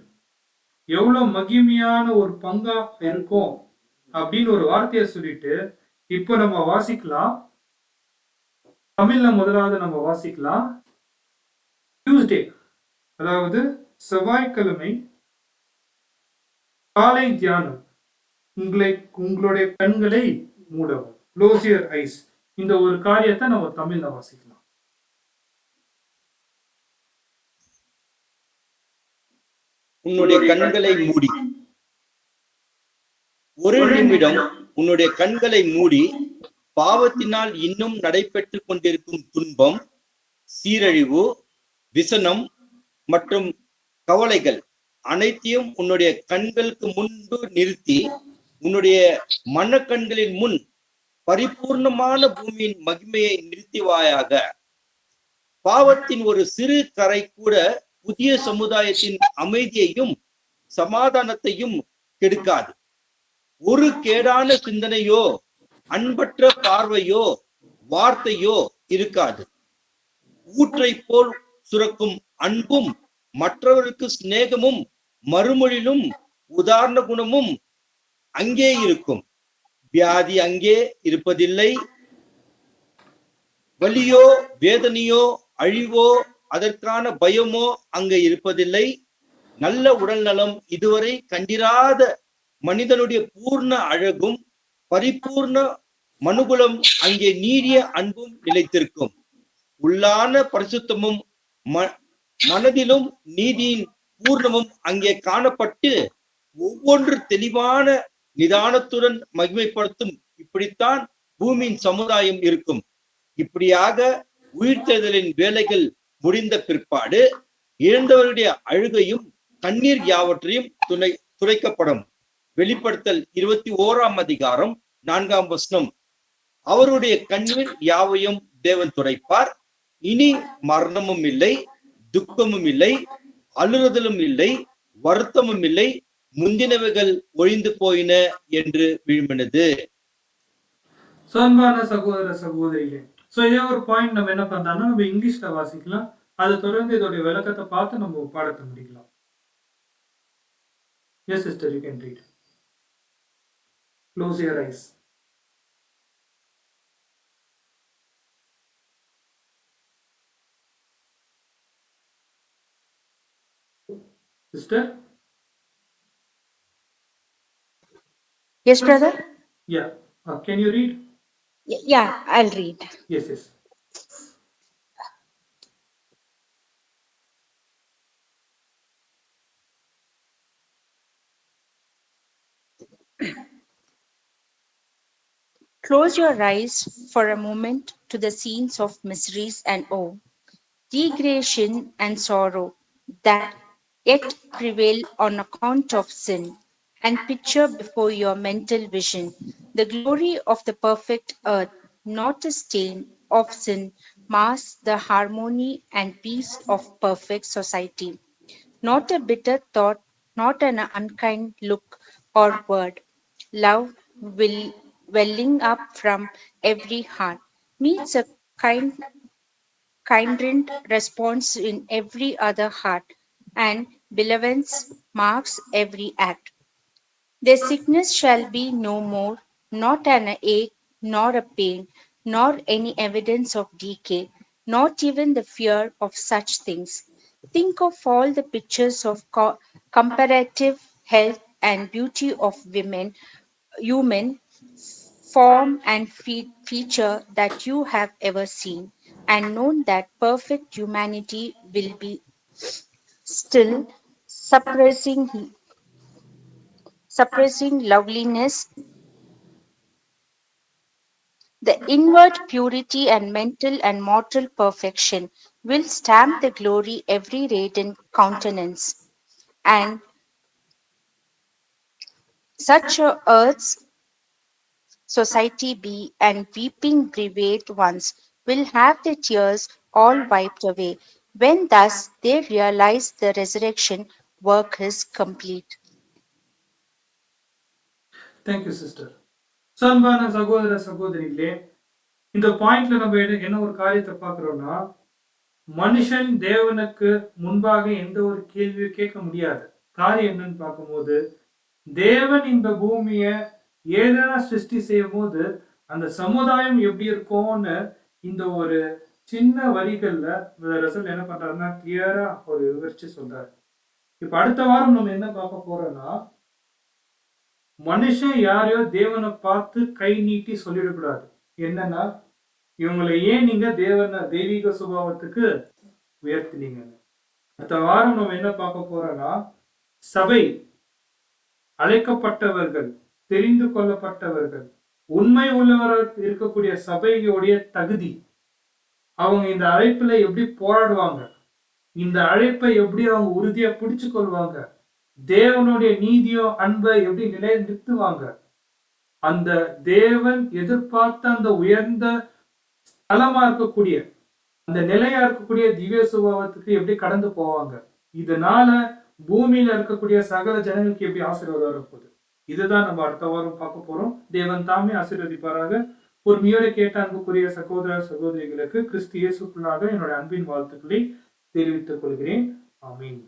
[SPEAKER 1] எவ்வளவு மகிமையான ஒரு பங்கா இருக்கும் அப்படின்னு ஒரு வார்த்தையை சொல்லிட்டு இப்போ நம்ம வாசிக்கலாம். தமிழ்ல முதலாவது நம்ம வாசிக்கலாம். டியூஸ்டே, அதாவது செவ்வாய்க்கிழமை காலை தியானம். உங்களுடைய கண்களை மூடவும், க்ளோஸ் யுவர் ஐஸ். இந்த ஒரு காரியத்தை நம்ம தமிழ்ல வாசிக்கலாம்.
[SPEAKER 3] உன்னுடைய கண்களை மூடி ஒரு நிமிடம் உன்னுடைய கண்களை மூடி பாவத்தினால் இன்னும் நடைபெற்று கொண்டிருக்கும் துன்பம், சீரழிவு, விசனம் மற்றும் கவலைகள் அனைத்தையும் உன்னுடைய கண்களுக்கு முன்பு நிறுத்தி உன்னுடைய மனக்கண்களின் முன் பரிபூர்ணமான பூமியின் மகிமையை நிறுத்திவாயாக. பாவத்தின் ஒரு சிறு கரை கூட புதிய சமுதாயத்தின் அமைதியையும் சமாதானத்தையும் கெடுக்காது. ஒரு கேடான சிந்தனையோ அன்பற்ற பார்வையோ வார்த்தையோ இருக்காது. ஊற்றை போல் சுரக்கும் அன்பும் மற்றவருக்கு சிநேகமும் மறுமொழியிலும் உதாரண குணமும் அங்கே இருக்கும். வியாதி அங்கே இருப்பதில்லை. வலியோ வேதனையோ அழிவோ அதற்கான பயமோ அங்கே இருப்பதில்லை. நல்ல உடல் நலம், இதுவரை கண்டிராத மனிதனுடைய பூர்ண அழகும் பரிபூர்ண மனுகுலம், அங்கே நீடிய அன்பும் நிலைத்திருக்கும். உள்ளான பரிசுத்தமும் மனதிலும் நீதியின் பூர்ணமும் அங்கே காணப்பட்டு ஒவ்வொன்று தெளிவான நிதானத்துடன் மகிமைப்படுத்தும். இப்படித்தான் பூமியின் சமுதாயம் இருக்கும். இப்படியாக உயிர்த்தெழுதலின் வேலைகள் முடிந்த பிற்பாடு இழந்தவருடைய அழுகையும் கண்ணீர் யாவற்றையும் துடைக்கப்படும். வெளிப்படுத்தல் 21ஆம் அதிகாரம் 4ஆம் வசனம். அவருடைய கண்ணீர் யாவையும் தேவன் துடைப்பார். இனி மரணமும் இல்லை, துக்கமும் இல்லை, அழுறுதலும் இல்லை, வருத்தமும் இல்லை, முந்தினவைகள் ஒழிந்து போயின என்று விழுமினது.
[SPEAKER 1] அன்பான சகோதர சகோதரிகளே, சோ இதே ஒரு பாயிண்ட் நம்ம என்ன பண்றோம்னா நம்ம இங்கிலீஷ்ல வாசிக்கலாம். அதை தொடர்ந்து இதோடைய விளக்கத்தை பார்த்து நம்ம பாடத்தை முடிக்கலாம். Yes, sister, you can read. Close your eyes. Sister?
[SPEAKER 4] Yes, brother?
[SPEAKER 1] Yeah. Can you read?
[SPEAKER 4] Yeah, I'll read.
[SPEAKER 1] Yes, yes.
[SPEAKER 4] Close your eyes for a moment to the scenes of miseries and woe, degradation and sorrow that yet prevail on account of sin, and picture before your mental vision the glory of the perfect earth, not a stain of sin masks the harmony and peace of perfect society. Not a bitter thought, not an unkind look or word. Love will welling up from every heart meets a kindred response in every other heart, and benevolence marks every act. Their sickness shall be no more, not an ache, nor a pain, nor any evidence of decay, not even the fear of such things. Think of all the pictures of comparative health and beauty of human form and feature that you have ever seen, and known that perfect humanity will be still suppressing loveliness, the inward purity and mental and mortal perfection will stamp the glory every radiant countenance, and such a earth's society be, and weeping bereaved ones will have their tears all wiped away, when thus they realize the resurrection work is complete.
[SPEAKER 1] Thank you, sister. அன்பான சகோதர சகோதரிகளே, இந்த பாயிண்ட்ல நம்ம என்ன ஒரு காரியத்தை பார்க்கிறோம்னா, மனுஷன் தேவனுக்கு முன்பாக எந்த ஒரு கேள்வியும் கேட்க முடியாது. காரியம் என்னன்னு பார்க்கும்போது, தேவன் இந்த பூமியை ஏதேனா சிருஷ்டி செய்யும் போது அந்த சமுதாயம் எப்படி இருக்கும்னு இந்த ஒரு சின்ன வரிகள்ல ரசல் என்ன பண்றாருன்னா கிளியரா ஒரு விவரிச்சு சொல்றாரு. இப்ப அடுத்த வாரம் நம்ம என்ன பார்க்க போறோம்னா, மனுஷன் யாரையோ தேவனை பார்த்து கை நீட்டி சொல்லிடக்கூடாது. என்னன்னா, இவங்களை ஏன் நீங்க தெய்வீக சுபாவத்துக்கு உயர்த்தினீங்க. அடுத்த வாரம் நம்ம என்ன பார்க்க போறோம்னா, சபை அழைக்கப்பட்டவர்கள், தெரிந்து கொள்ளப்பட்டவர்கள், உண்மை உள்ளவர்கள் இருக்கக்கூடிய சபையுடைய தகுதி, அவங்க இந்த அழைப்புல எப்படி போராடுவாங்க, இந்த அழைப்பை எப்படி அவங்க உறுதியா பிடிச்சு கொள்வாங்க, தேவனுடைய நீதியோ அன்பை எப்படி நிலைநிறுத்துவாங்க, அந்த தேவன் எதிர்பார்த்த அந்த உயர்ந்த ஸ்தலமா இருக்கக்கூடிய அந்த நிலையா இருக்கக்கூடிய திவ்ய சுபாவத்துக்கு எப்படி கடந்து போவாங்க, இதனால பூமியில இருக்கக்கூடிய சகல ஜனங்களுக்கு எப்படி ஆசீர்வாதம் வரப்போகுது, இதுதான் நம்ம அடுத்த வாரம் பார்க்க போறோம். தேவன் தாமே ஆசீர்வதிப்பாராக. பொறுமையோட கேட்ட அன்புக்குரிய சகோதர சகோதரிகளுக்கு கிறிஸ்து இயேசுக்குள்ளாக என்னோட அன்பின் வாழ்த்துக்களை தெரிவித்துக் கொள்கிறேன். ஆமீன்.